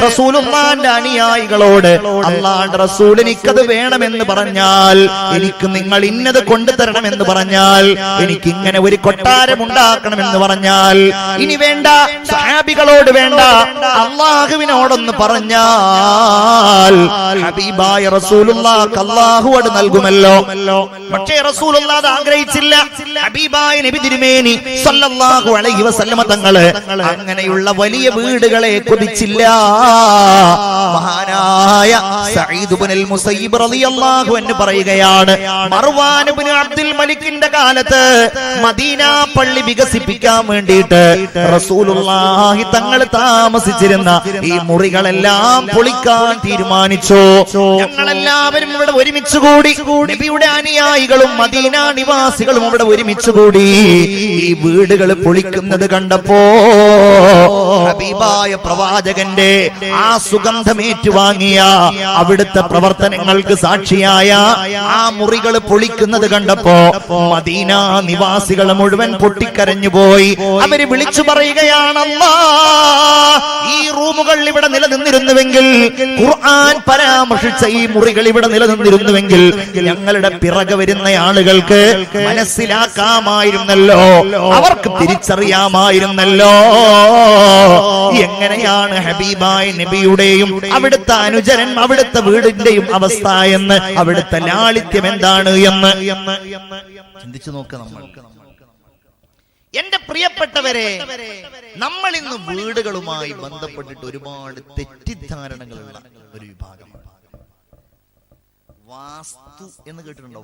റസൂലുള്ളാഹിന്റെ അനുയായികളോട്, അല്ലാഹുവിന്റെ റസൂൽ എനിക്കത് വേണമെന്ന് പറഞ്ഞാൽ, എനിക്ക് നിങ്ങൾ ഇന്നത് കൊണ്ടുതരണമെന്ന് പറഞ്ഞാൽ, എനിക്ക് ഇങ്ങനെ ഒരു കൊട്ടാരം ഉണ്ടാക്കണമെന്ന് പറഞ്ഞാൽ, ഇനി വേണ്ട സഹാബികളോട് വേണ്ട, അല്ലാഹുവിനോടൊന്ന് പറഞ്ഞാൽ ഹബീബായ റസൂലുള്ളാഹിക്ക് അല്ലാഹു അത് നൽകുമല്ലോ. പക്ഷേ റസൂലുള്ളാഹി അത് ആഗ്രഹിച്ചില്ല. ഹബീബായ നബി തിരുമേനി സല്ലല്ലാഹു അലൈഹി വസല്ലമ തങ്ങള് അങ്ങനെയുള്ള വലിയ വീടുകളെ കൊതിച്ചില്ല. മഹാനായ സഈദ് ഇബ്നുൽ മുസയ്യിബ് റളിയല്ലാഹു അൻഹു പറയുകയാണ്, മർവാൻ ഇബ്നു അബ്ദുൽ മലിക്കിന്റെ കാലത്ത് മദീന പള്ളി വികസിപ്പിക്കാൻ വേണ്ടിയിട്ട് റസൂലുള്ളാഹി തങ്ങൾ താമസിച്ചിരുന്ന ഈ മുറികളെല്ലാം പൊളിക്കാൻ തീരുമാനിച്ചു. ഞങ്ങളെല്ലാവരും ഇവിടെ ഒരുമിച്ച് കൂടി, നബിയുടെ അനുയായികളും മദീന നിവാസികളും ഇവിടെ ഒരുമിച്ച് കൂടി ഈ വീടുകൾ പൊളിക്കുന്നത് കണ്ടപ്പോ ഹബീബായ പ്രവാചകന്റെ ആ സുഗന്ധമേറ്റുവാങ്ങിയ അവിടുത്തെ പ്രവർത്തനങ്ങൾക്ക് സാക്ഷിയായ ആ മുറികൾ പൊളിക്കുന്നത് കണ്ടപ്പോ മദീന നിവാസികൾ മുഴുവൻ പൊട്ടിക്കരഞ്ഞു പോയി. അവര് വിളിച്ചു പറയുകയാണ്, അല്ലാഹ്, ഈ റൂമുകൾ ഇവിടെ നിലനിന്നിരുന്നുവെങ്കിൽ, ഖുർആൻ പരാമർശിച്ച ഈ മുറികൾ ഇവിടെ നിലനിന്നിരുന്നുവെങ്കിൽ ഞങ്ങളുടെ പിറകെ വരുന്ന ആളുകൾക്ക് മനസ്സിലാക്കാമായിരുന്നല്ലോ, അവർക്ക് തിരിച്ചറിയാമായിരുന്നല്ലോ എങ്ങനെയാണ് ഹബീബായ നബിയുടെയും അവിടുത്തെ അനുചരൻ അവിടുത്തെ വീടിന്റെയും അവസ്ഥ എന്ന്, അവിടുത്തെ ലാളിത്യം എന്താണ് എന്ന് ചിന്തിച്ചു നോക്കുക. നമ്മൾ, എന്റെ പ്രിയപ്പെട്ടവരെ, നമ്മൾ ഇന്ന് വീടുകളുമായി ബന്ധപ്പെട്ടിട്ട് ഒരുപാട് തെറ്റിദ്ധാരണകളുള്ള ഒരു വിഭാഗമാണ്. വാസ്തു എന്ന് കേട്ടിട്ടുണ്ടോ?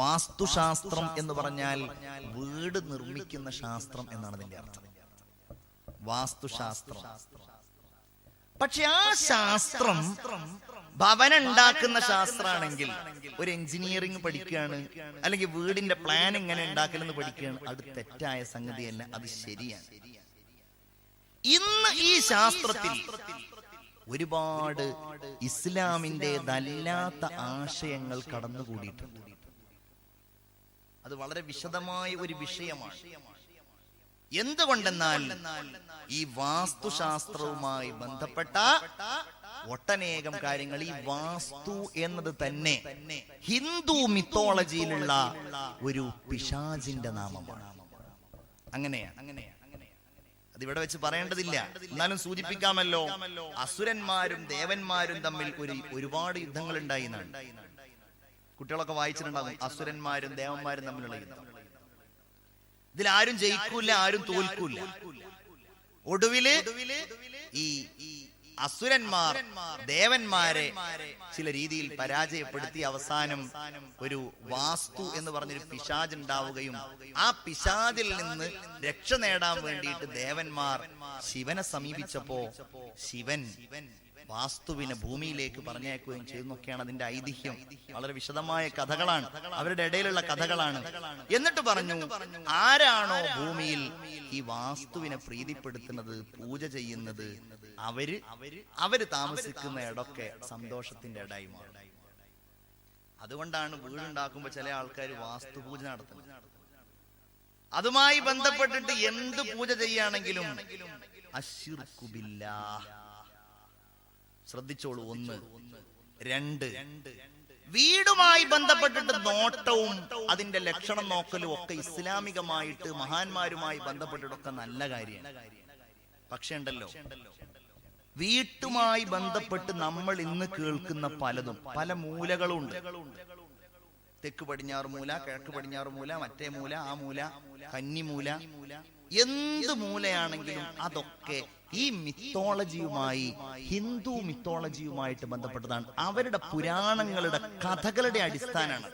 വാസ്തുശാസ്ത്രം എന്ന് പറഞ്ഞാൽ വീട് നിർമ്മിക്കുന്ന ശാസ്ത്രം എന്നാണ് അതിന്റെ അർത്ഥം, വാസ്തുശാസ്ത്രം. പക്ഷെ ആ ശാസ്ത്രം ഭവനം ഉണ്ടാക്കുന്ന ശാസ്ത്രമാണെങ്കിൽ, ഒരു എഞ്ചിനീയറിംഗ് പഠിക്കുകയാണ്, അല്ലെങ്കിൽ വീടിന്റെ പ്ലാൻ എങ്ങനെ ഉണ്ടാക്കലെന്ന് പഠിക്കുകയാണ്, അത് തെറ്റായ സംഗതിയല്ല, അത് ശരിയാണ്. ഇന്ന് ഈ ശാസ്ത്രത്തിൽ ഒരുപാട് ഇസ്ലാമിൻ്റെതല്ലാത്ത ആശയങ്ങൾ കടന്നുകൂടിയിട്ടുണ്ട്. അത് വളരെ വിശദമായ ഒരു വിഷയമാണ്. എന്തുകൊണ്ടെന്നാൽ ഈ വാസ്തുശാസ്ത്രവുമായി ബന്ധപ്പെട്ട ഒട്ടനേകം കാര്യങ്ങൾ, ഈ വാസ്തു എന്നത് തന്നെ ഹിന്ദു മിത്തോളജിയിലുള്ള ഒരു പിശാചിന്റെ നാമമാണ്. അങ്ങനെയാണ്. അതിവിടെ വെച്ച് പറയേണ്ടതില്ല, എന്നാലും സൂചിപ്പിക്കാമല്ലോ. അസുരന്മാരും ദേവന്മാരും തമ്മിൽ ഒരുപാട് യുദ്ധങ്ങൾ ഉണ്ടായി എന്നാണ് കുട്ടികളൊക്കെ വായിച്ചിട്ടുണ്ടാകും. അസുരന്മാരും ദേവന്മാരും തമ്മിലുള്ള യുദ്ധം. ഇതിൽ ആരും ജയിക്കൂല, ആരും തോൽക്കൂല. ഒടുവില് ഈ അസുരന്മാർ ദേവന്മാരെ ചില രീതിയിൽ പരാജയപ്പെടുത്തി അവസാനം ഒരു വാസ്തു എന്ന് പറഞ്ഞൊരു പിശാച് ഉണ്ടാവുകയും ആ പിശാചിൽ നിന്ന് രക്ഷ നേടാൻ വേണ്ടിയിട്ട് ദേവന്മാർ ശിവനെ സമീപിച്ചപ്പോ ശിവൻ വാസ്തുവിനെ ഭൂമിയിലേക്ക് പറഞ്ഞയക്കുകയും ചെയ്തെന്നൊക്കെയാണ് അതിന്റെ ഐതിഹ്യം. വളരെ വിശദമായ കഥകളാണ്, അവരുടെ ഇടയിലുള്ള കഥകളാണ്. എന്നിട്ട് പറഞ്ഞു, ആരാണോ ഭൂമിയിൽ ഈ വാസ്തുവിനെ പ്രീതിപ്പെടുത്തുന്നത്, പൂജ ചെയ്യുന്നത്, അവര് താമസിക്കുന്ന ഇടമൊക്കെ സന്തോഷത്തിന്റെ ഇടമായി മാറും. അതുകൊണ്ടാണ് വീടുണ്ടാക്കുമ്പോ ചില ആൾക്കാർ വാസ്തുപൂജ നടത്തുന്നത്. അതുമായി ബന്ധപ്പെട്ടിട്ട് എന്ത് പൂജ ചെയ്യുകയാണെങ്കിലും അശ്ശിർക്കു ബില്ലാഹ്. ശ്രദ്ധിച്ചോളൂ. 1, 2, വീടുമായി ബന്ധപ്പെട്ടിട്ട് നോട്ടവും അതിന്റെ ലക്ഷണം നോക്കലും ഒക്കെ ഇസ്ലാമികമായിട്ട് മഹാന്മാരുമായി ബന്ധപ്പെട്ടിട്ടൊക്കെ നല്ല കാര്യമാണ്. പക്ഷെ ഉണ്ടല്ലോ, വീട്ടുമായി ബന്ധപ്പെട്ട് നമ്മൾ ഇന്ന് കേൾക്കുന്ന പലതും പല മൂലകളുണ്ട്. തെക്ക് പടിഞ്ഞാറ് മൂല, കിഴക്ക് പടിഞ്ഞാറ് മൂല, മറ്റേ മൂല, ആ മൂല, കന്നിമൂല, എന്ത് മൂലയാണെങ്കിലും അതൊക്കെ ഈ മിത്തോളജിയുമായി, ഹിന്ദു മിത്തോളജിയുമായിട്ട് ബന്ധപ്പെട്ടതാണ്. അവരുടെ പുരാണങ്ങളുടെ കഥകളുടെ അടിസ്ഥാനമാണ്.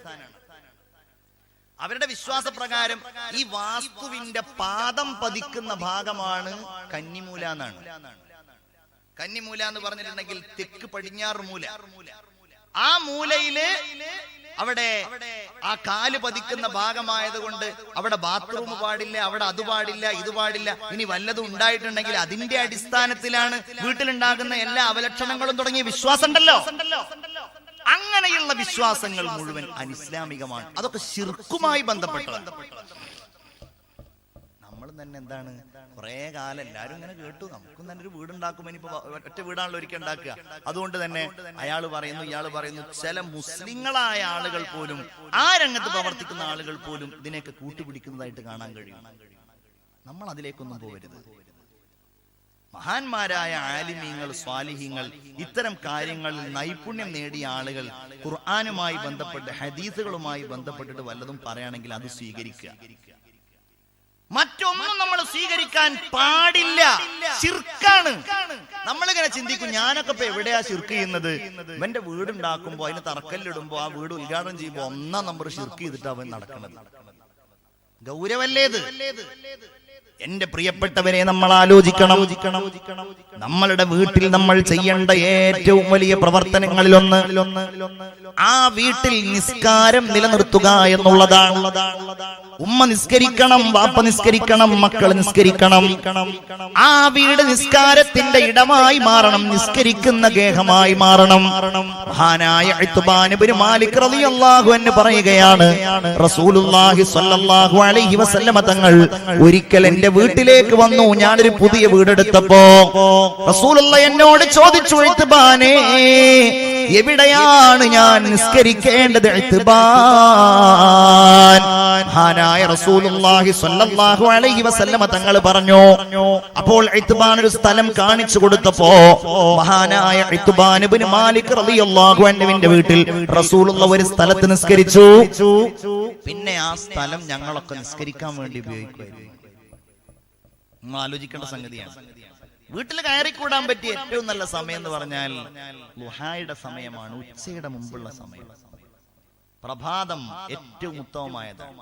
അവരുടെ വിശ്വാസപ്രകാരം ഈ വാസ്തുവിന്റെ പാദം പതിക്കുന്ന ഭാഗമാണ് കന്നിമൂല എന്നാണ്. കന്നിമൂല എന്ന് പറഞ്ഞിട്ടുണ്ടെങ്കിൽ തെക്ക് പടിഞ്ഞാറ് മൂല. ആ മൂലയില് അവിടെ ആ കാല് പതിക്കുന്ന ഭാഗമായത് കൊണ്ട് അവിടെ ബാത്റൂം പാടില്ല, അവിടെ അത് പാടില്ല, ഇത് പാടില്ല. ഇനി വല്ലതും ഉണ്ടായിട്ടുണ്ടെങ്കിൽ അതിന്റെ അടിസ്ഥാനത്തിലാണ് വീട്ടിലുണ്ടാകുന്ന എല്ലാ അവലക്ഷണങ്ങളും തുടങ്ങിയ വിശ്വാസം ഉണ്ടല്ലോ. അങ്ങനെയുള്ള വിശ്വാസങ്ങൾ മുഴുവൻ അനിസ്ലാമികമാണ്. അതൊക്കെ ശിർക്കുമായി ബന്ധപ്പെട്ടതാണ്. നമ്മൾ തന്നെ എന്താണ് കുറെ കാലം എല്ലാരും ഇങ്ങനെ കേട്ടു, നമുക്കും തന്നെ ഒരു വീടുണ്ടാക്കും, ഇനിയിപ്പോ ഒറ്റ വീടാണല്ലോ ഒരിക്കൽ ഉണ്ടാക്കുക. അതുകൊണ്ട് തന്നെ അയാൾ പറയുന്നു, ഇയാൾ പറയുന്നു. ചില മുസ്ലിങ്ങളായ ആളുകൾ പോലും, ആ രംഗത്ത് പ്രവർത്തിക്കുന്ന ആളുകൾ പോലും ഇതിനെയൊക്കെ കൂട്ടുപിടിക്കുന്നതായിട്ട് കാണാൻ കഴിയും. നമ്മൾ അതിലേക്കൊന്നും പോകരുത്. മഹാന്മാരായ ആലിമീങ്ങൾ, സ്വാലിഹീങ്ങൾ, ഇത്തരം കാര്യങ്ങളിൽ നൈപുണ്യം നേടിയ ആളുകൾ ഖുർആനുമായി ബന്ധപ്പെട്ട്, ഹദീസുകളുമായി ബന്ധപ്പെട്ടിട്ട് വല്ലതും പറയുകയാണെങ്കിൽ അത് സ്വീകരിക്കുക. മറ്റൊന്നും നമ്മൾ സ്വീകരിക്കാൻ പാടില്ല. ശിർക്കാണ്. നമ്മളിങ്ങനെ ചിന്തിക്കും, ഞാനൊക്കെ ഇപ്പൊ എവിടെയാ ശിർക്ക് ചെയ്യുന്നത്? ഇവന്റെ വീടുണ്ടാക്കുമ്പോ, അതിന് തറക്കല്ലിടുമ്പോ, ആ വീട് ഉദ്ഘാടനം ചെയ്യുമ്പോ 1-ാം നമ്പർ ശിർക്ക് ചെയ്തിട്ട് അവൻ നടക്കുന്നത്. ഗൗരവല്ലേത്? എന്റെ പ്രിയപ്പെട്ടവരെ, നമ്മൾ ആലോചിക്കണം. നമ്മളുടെ വീട്ടിൽ നമ്മൾ ചെയ്യേണ്ട ഏറ്റവും വലിയ പ്രവർത്തനങ്ങളിലൊന്ന് ആ വീട്ടിൽ നിസ്കാരം നിലനിർത്തുക എന്നുള്ളതാണ്. ഉമ്മ നിസ്കരിക്കണം, വാപ്പ നിസ്കരിക്കണം, മക്കൾ നിസ്കരിക്കണം. ആ വീട് നിസ്കാരത്തിന്റെ ഇടമായി മാറണം, നിസ്കരിക്കുന്ന ഗേഹമായി മാറണം. മഹാനായ ഇത്ബാൻ ഇബ്നു മാലിക് റളിയല്ലാഹു അൻഹു പറയുകയാണ്, റസൂലുള്ളാഹി സ്വല്ലല്ലാഹു അലൈഹി വസല്ലമ തങ്ങൾ ഒരിക്കൽ എന്റെ വീട്ടിലേക്ക് വന്നു. ഞാനൊരു പുതിയ വീടെടുത്തപ്പോ റസൂലുള്ളാഹി എന്നോട് ചോദിച്ചു, ഇത്ബാനേ, എവിടെയാണ് ഞാൻ നിസ്കരിക്കേണ്ടത്? ഇത്ബാൻ, മഹാനായ റസൂലുള്ളാഹി സ്വല്ലല്ലാഹു അലൈഹി വസല്ലമ തങ്ങൾ പറഞ്ഞു. അപ്പോൾ ഇത്ബാൻ ഒരു സ്ഥലം കാണിച്ചു കൊടുത്തപ്പോ മഹാനായ ഇത്ബാൻ ഇബ്നു മാലിക് റളിയല്ലാഹു അൻഹുവിന്റെ വീട്ടിൽ റസൂലുള്ളാഹി ഒരു സ്ഥലത്ത് നിസ്കരിച്ചു. പിന്നെ ആ സ്ഥലം ഞങ്ങളൊക്കെ നിസ്കരിക്കാൻ വേണ്ടി ഉപയോഗിക്കുമായിരുന്നു. നമ്മൾ ആലോചിക്കേണ്ട സംഗതിയാണ്. വീട്ടിൽ കയറിക്കൂടാൻ പറ്റിയ ഏറ്റവും നല്ല സമയം എന്ന് പറഞ്ഞാൽ ളുഹായുടെ സമയമാണ്, ഉച്ചയുടെ മുമ്പുള്ള സമയം. പ്രഭാതം ഏറ്റവും ഉത്തമമായതാണ്.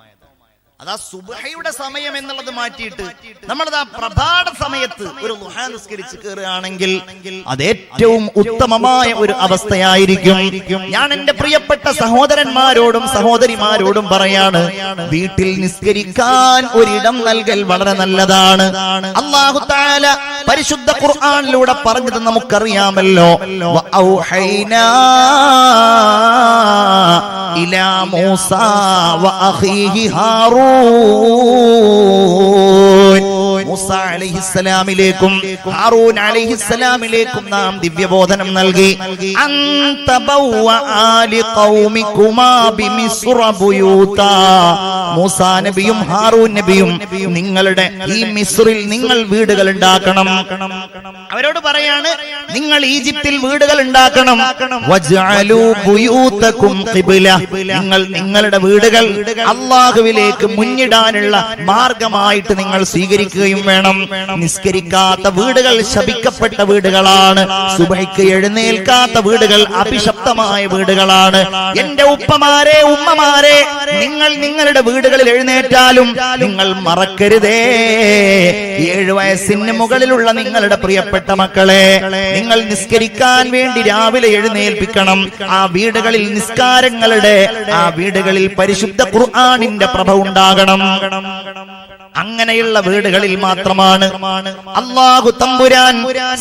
അതാ സുബ്ഹയുടെ സമയം എന്നുള്ളത് മാറ്റിയിട്ട് നമ്മളതാ പ്രഭാത സമയത്ത് ഒരു ളുഹാ നിസ്കരിച്ച് കയറുകയാണെങ്കിൽ അത് ഏറ്റവും ഉത്തമമായ ഒരു അവസ്ഥയായിരിക്കും. ഞാൻ എന്റെ പ്രിയപ്പെട്ട സഹോദരന്മാരോടും സഹോദരിമാരോടും പറയാണ്, വീട്ടിൽ നിസ്കരിക്കാൻ ഒരിടം നൽകൽ വളരെ നല്ലതാണ്. അല്ലാഹു തആല പരിശുദ്ധ ഖുർആനിലൂടെ പറഞ്ഞത് നമുക്കറിയാമല്ലോ. വഔഹൈനാ ഇലാ മൂസാ വഅഖീഹി ഹാറൂൻ, മൂസ അലൈഹിസ്സലാമിലേക്കും ഹാറൂൻ അലൈഹിസ്സലാമിലേക്കും നാം ദിവ്യബോധനം നൽകി. മൂസാ നബിയും ഹാറൂൻ നബിയും നിങ്ങളുടെ ഈ മിസ്റിൽ നിങ്ങൾ വീടുകൾ ഉണ്ടാക്കണം. അവരോട് പറയാണ്, നിങ്ങൾ ഈജിപ്തിൽ വീടുകൾ ഉണ്ടാക്കണം. വജ്അലൂ ബുയൂതകും ഖിബ്ല, നിങ്ങൾ നിങ്ങളുടെ വീടുകൾ അല്ലാഹുവിലേക്ക് മുന്നിടാനുള്ള മാർഗമായിട്ട് നിങ്ങൾ സ്വീകരിക്കുകയും വേണം. നിസ്കരിക്കാത്ത വീടുകൾ ശപിക്കപ്പെട്ട വീടുകളാണ്. സുബഹിക്ക് എഴുന്നേൽക്കാത്ത വീടുകൾ അഭിശപ്തമായ വീടുകളാണ്. എന്റെ ഉപ്പമാരെ, ഉമ്മമാരെ, നിങ്ങൾ നിങ്ങളുടെ വീടുകളിൽ എഴുന്നേറ്റാലും നിങ്ങൾ മറക്കരുതേ, 7 വയസ്സിന് മുകളിലുള്ള നിങ്ങളുടെ പ്രിയപ്പെട്ട മക്കളെ നിങ്ങൾ നിസ്കരിക്കാൻ വേണ്ടി രാവിലെ എഴുന്നേൽപ്പിക്കണം. ആ വീടുകളിൽ നിസ്കാരങ്ങളുടെ, ആ വീടുകളിൽ പരിശുദ്ധ ഖുർആനിന്റെ പ്രഭ ഉണ്ടാകണം. അങ്ങനെയുള്ള വീടുകളിൽ മാത്രമാണ് അല്ലാഹു തമ്പുരാൻ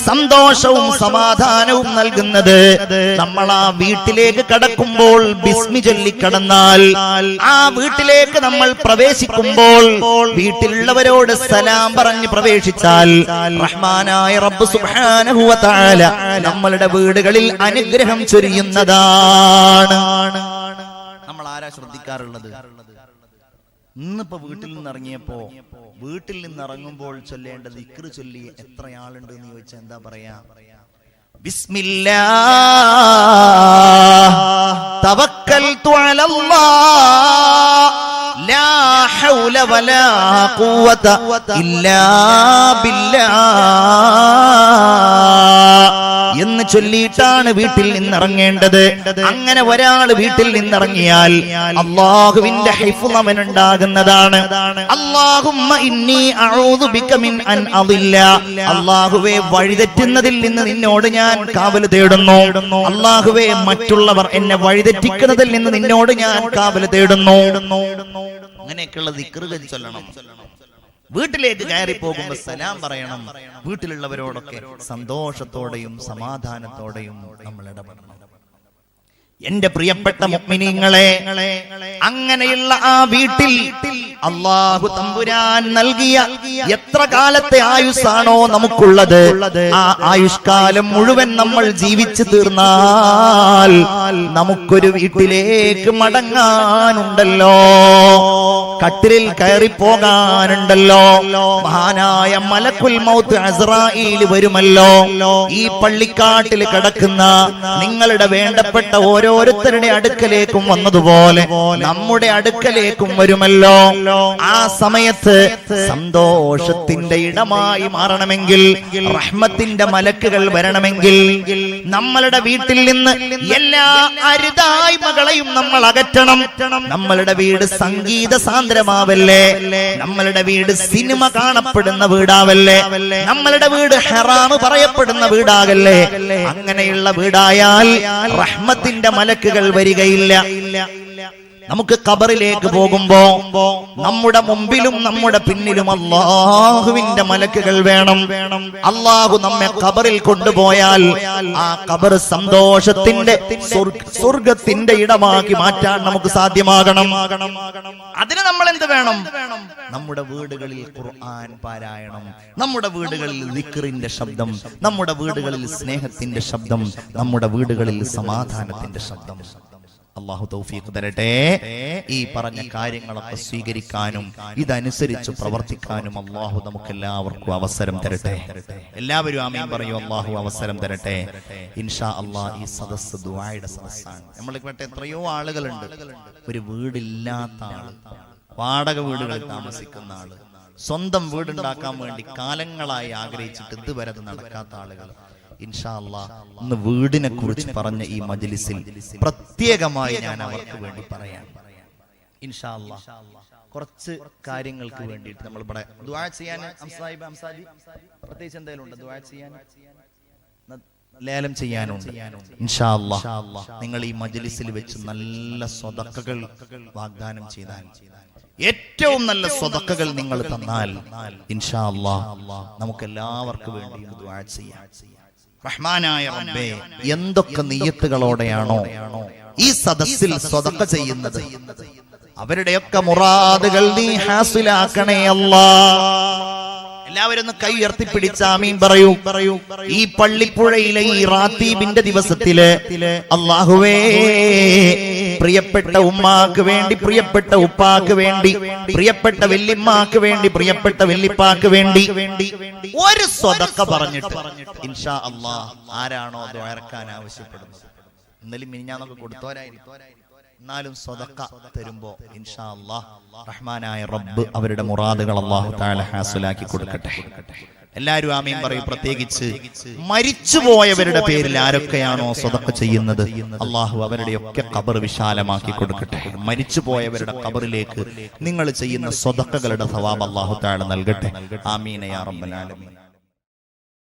സന്തോഷവും സമാധാനവും നൽകുന്നത്. നമ്മൾ ആ വീട്ടിലേക്ക് കടക്കുമ്പോൾ ബിസ്മി ചൊല്ലി കടന്നാൽ, ആ വീട്ടിലേക്ക് നമ്മൾ പ്രവേശിക്കുമ്പോൾ വീട്ടിലുള്ളവരോട് സലാം പറഞ്ഞ് പ്രവേശിച്ചാൽ റഹ്മാനായ റബ്ബ് സുബ്ഹാനഹു വ തആല നമ്മളുടെ വീടുകളിൽ അനുഗ്രഹം ചൊരിയുന്നതാണ്. നമ്മൾ ആരാ ശ്രദ്ധിക്കാറുള്ളത്? ഇന്നിപ്പോ വീട്ടിൽ നിന്ന് ഇറങ്ങിയപ്പോ, വീട്ടിൽ നിന്ന് ഇറങ്ങുമ്പോൾ ചൊല്ലേണ്ട ദിക്ർ ചൊല്ലി എത്ര ആളുണ്ട് എന്ന് ചോദിച്ചാൽ എന്താ പറയാ? ബിസ്മില്ലാഹ് തവക്കൽതു തവക്കൽതു അലല്ലാഹ് ലാ ഹൗല വലാ ഖുവത ഇല്ലാ ബില്ലാഹ് എന്ന് ചൊല്ലിയിട്ടാണ് വീട്ടിൽ നിന്നിറങ്ങേണ്ടത്. അങ്ങനെ ഒരാൾ വീട്ടിൽ നിന്നിറങ്ങിയാൽ അല്ലാഹുവിന്റെ ഹിഫ്ള് അവനുണ്ടാകുന്നതാണ്. അല്ലാഹുമ്മ ഇന്നി അഊദു ബിക മിൻ അൻ അദില്ല, അല്ലാഹുവേ വഴിതെറ്റുന്നതിൽ നിന്ന് നിന്നോട് ഞാൻ കാവൽ തേടുന്നു. അല്ലാഹുവേ മറ്റുള്ളവർ എന്നെ വഴിതെറ്റിക്കുന്നതിൽ നിന്ന് നിന്നോട് ഞാൻ കാവൽ തേടുന്നു. അങ്ങനെയൊക്കെയുള്ള ദിക്റുകൾ ചൊല്ലണം. വീട്ടിലേക്ക് കയറി പോകുമ്പോ സലാം പറയണം. വീട്ടിലുള്ളവരോടൊക്കെ സന്തോഷത്തോടെയും സമാധാനത്തോടെയും നമ്മൾ ഇടപെടണം. എന്റെ പ്രിയപ്പെട്ട മുഅ്മിനീങ്ങളെ, അങ്ങനെയുള്ള ആ വീട്ടിൽ അല്ലാഹു തമ്പുരാൻ നൽകിയ എത്ര കാലത്തെ ആയുസ്സാണോ നമുക്കുള്ളത്, ആ ആയുഷ്കാലം മുഴുവൻ നമ്മൾ ജീവിച്ചു തീർന്നാൽ നമുക്കൊരു വീട്ടിലേക്ക് മടങ്ങാനുണ്ടല്ലോ, കട്ടിലിൽ കയറി പോകാനുണ്ടല്ലോ. മഹാനായ മലക്കുൽ മൗത്ത് അസ്രായീൽ വരുമല്ലോ. ഈ പള്ളിക്കാട്ടിൽ കിടക്കുന്ന നിങ്ങളുടെ വേണ്ടപ്പെട്ട ഓരോരുത്തരുടെ അടുക്കലേക്കും വന്നതുപോലെ നമ്മുടെ അടുക്കലേക്കും വരുമല്ലോ. ആ സമയത്ത് സന്തോഷത്തിന്റെ ഇടമായി മാറണമെങ്കിൽ, റഹ്മത്തിന്റെ മലക്കുകൾ വരണമെങ്കിൽ നമ്മളുടെ വീട്ടിൽ നിന്ന് എല്ലാ അരുതായ്മകളെയും നമ്മൾ അകറ്റണം. നമ്മളുടെ വീട് സംഗീത സാന്ദ്രമാവല്ലേ, നമ്മളുടെ വീട് സിനിമ കാണപ്പെടുന്ന വീടാവല്ലേ, നമ്മളുടെ വീട് ഹറാമ് പറയപ്പെടുന്ന വീടാകല്ലേ. അങ്ങനെയുള്ള വീടായാൽ റഹ്മത്തിന്റെ മലക്കുകൾ വരികയില്ല. നമുക്ക് ഖബറിലേക്ക് പോകുമ്പോ നമ്മുടെ മുമ്പിലും നമ്മുടെ പിന്നിലും അല്ലാഹുവിന്റെ മലക്കുകൾ വേണം. അല്ലാഹു നമ്മെ ഖബറിൽ കൊണ്ടുപോയാൽ ആ ഖബർ സന്തോഷത്തിന്റെ സ്വർഗത്തിന്റെ ഇടമാക്കി മാറ്റാൻ നമുക്ക് സാധ്യമാകണം. അതിന് നമ്മൾ എന്ത് വേണം? നമ്മുടെ വീടുകളിൽ ഖുർആൻ പാരായണം, നമ്മുടെ വീടുകളിൽ ദിക്റിന്റെ ശബ്ദം, നമ്മുടെ വീടുകളിൽ സ്നേഹത്തിന്റെ ശബ്ദം, നമ്മുടെ വീടുകളിൽ സമാധാനത്തിന്റെ ശബ്ദം. അല്ലാഹു തൗഫീഖ് തരട്ടെ. ഈ പറഞ്ഞ കാര്യങ്ങളൊക്കെ സ്വീകരിക്കാനും ഇതനുസരിച്ച് പ്രവർത്തിക്കാനും അല്ലാഹു നമുക്ക് എല്ലാവർക്കും അവസരം തരട്ടെ. എല്ലാവരും ആമീൻ പറയൂ. അല്ലാഹു അവസരം തരട്ടെ. ഇൻഷാ അല്ലാഹ് ഈ സദസ്സ് ദുആയുടെ സദസ്സാണ്. നമ്മളിൽപ്പെട്ട എത്രയോ ആളുകളുണ്ട് ഒരു വീടില്ലാത്ത ആള്, വാടക വീടുകളിൽ താമസിക്കുന്ന ആള്, സ്വന്തം വീടുണ്ടാക്കാൻ വേണ്ടി കാലങ്ങളായി ആഗ്രഹിച്ചിട്ട് ഇതുവരെ അത് നടക്കാത്ത ആളുകൾ. ഇൻഷാ അല്ലാഹ് ഇന്ന് വീടിനെ കുറിച്ച് പറഞ്ഞ ഈ മജ്ലിസിൽ പ്രത്യേകമായി ഞാൻ അവർക്ക് വേണ്ടി പറയാം. ഇൻഷാ അല്ലാഹ് കുറച്ച് കാര്യങ്ങൾക്ക് വേണ്ടിയിട്ട് നമ്മൾ ഇവിടെ ദുആ ചെയ്യാൻ പ്രത്യേകിച്ച് എന്തെങ്കിലും ഉണ്ട് ദുആ ചെയ്യാൻ, ലേലം ചെയ്യാനുണ്ട്. ഇൻഷാ അല്ലാഹ് നിങ്ങൾ ഈ മജ്ലിസിൽ വെച്ച് നല്ല സ്വതക്കകൾ വാഗ്ദാനം ചെയ്താൽ, ഏറ്റവും നല്ല സ്വതക്കകൾ നിങ്ങൾ തന്നാൽ ഇൻഷാ അല്ലാഹ് നമുക്ക് എല്ലാവർക്കും വേണ്ടി ദുആ ചെയ്യാം. റഹ്മാനായ റബ്ബേ, എന്തൊക്കെ നിയ്യത്തുകളോടെയാണോ ഈ സദസ്സിൽ സ്വതക്ക ചെയ്യുന്നത്, അവരുടെയൊക്കെ മുറാദുകൾ നീ ഹാസിലാക്കണേ അല്ലാഹ്. എല്ലാവരും ഒന്ന് കൈ ഉയർത്തിപ്പിടിച്ച് ആമീൻ പറയൂ. ഈ പള്ളിപ്പുഴയിലെ ഈ റാത്തീബിന്റെ ദിവസത്തില് അല്ലാഹുവേ, പ്രിയപ്പെട്ട ഉമ്മാക്ക് വേണ്ടി, പ്രിയപ്പെട്ട ഉപ്പാക്ക് വേണ്ടി, പ്രിയപ്പെട്ട വല്യമ്മാക്ക് വേണ്ടി, പ്രിയപ്പെട്ട വല്യപ്പാക്ക് വേണ്ടി ഒരു സ്വതക്ക പറഞ്ഞിട്ട് ഇൻഷാ അല്ലാഹ് ആരാണോ ദുആർക്കാൻ ആവശ്യപ്പെടുന്നത്, ഇന്നലെ മിനിഞ്ഞാന്നൊക്കെ കൊടുത്തോരായിരിക്കും, എന്നാലും സ്വതക്ക തരുമ്പോ ഇൻഷാ അല്ലാഹ് റഹ്മാനായ റബ്ബ് അവരുടെ മുറാദുകൾ അല്ലാഹു തആല ഹാസിലാക്കി കൊടുക്കട്ടെ. എല്ലാവരും ആമീൻ പറയും. പ്രത്യേകിച്ച് മരിച്ചുപോയവരുടെ പേരിൽ ആരൊക്കെയാണോ സ്വതക്ക ചെയ്യുന്നത്, അല്ലാഹു അവരുടെയൊക്കെ ഖബർ വിശാലമാക്കി കൊടുക്കട്ടെ. മരിച്ചുപോയവരുടെ ഖബറിലേക്ക് നിങ്ങൾ ചെയ്യുന്ന സ്വതക്കകളുടെ സവാബ് അല്ലാഹു തആല നൽകട്ടെ. ആമീൻ യാ റബ്ബൽ ആലമീൻ.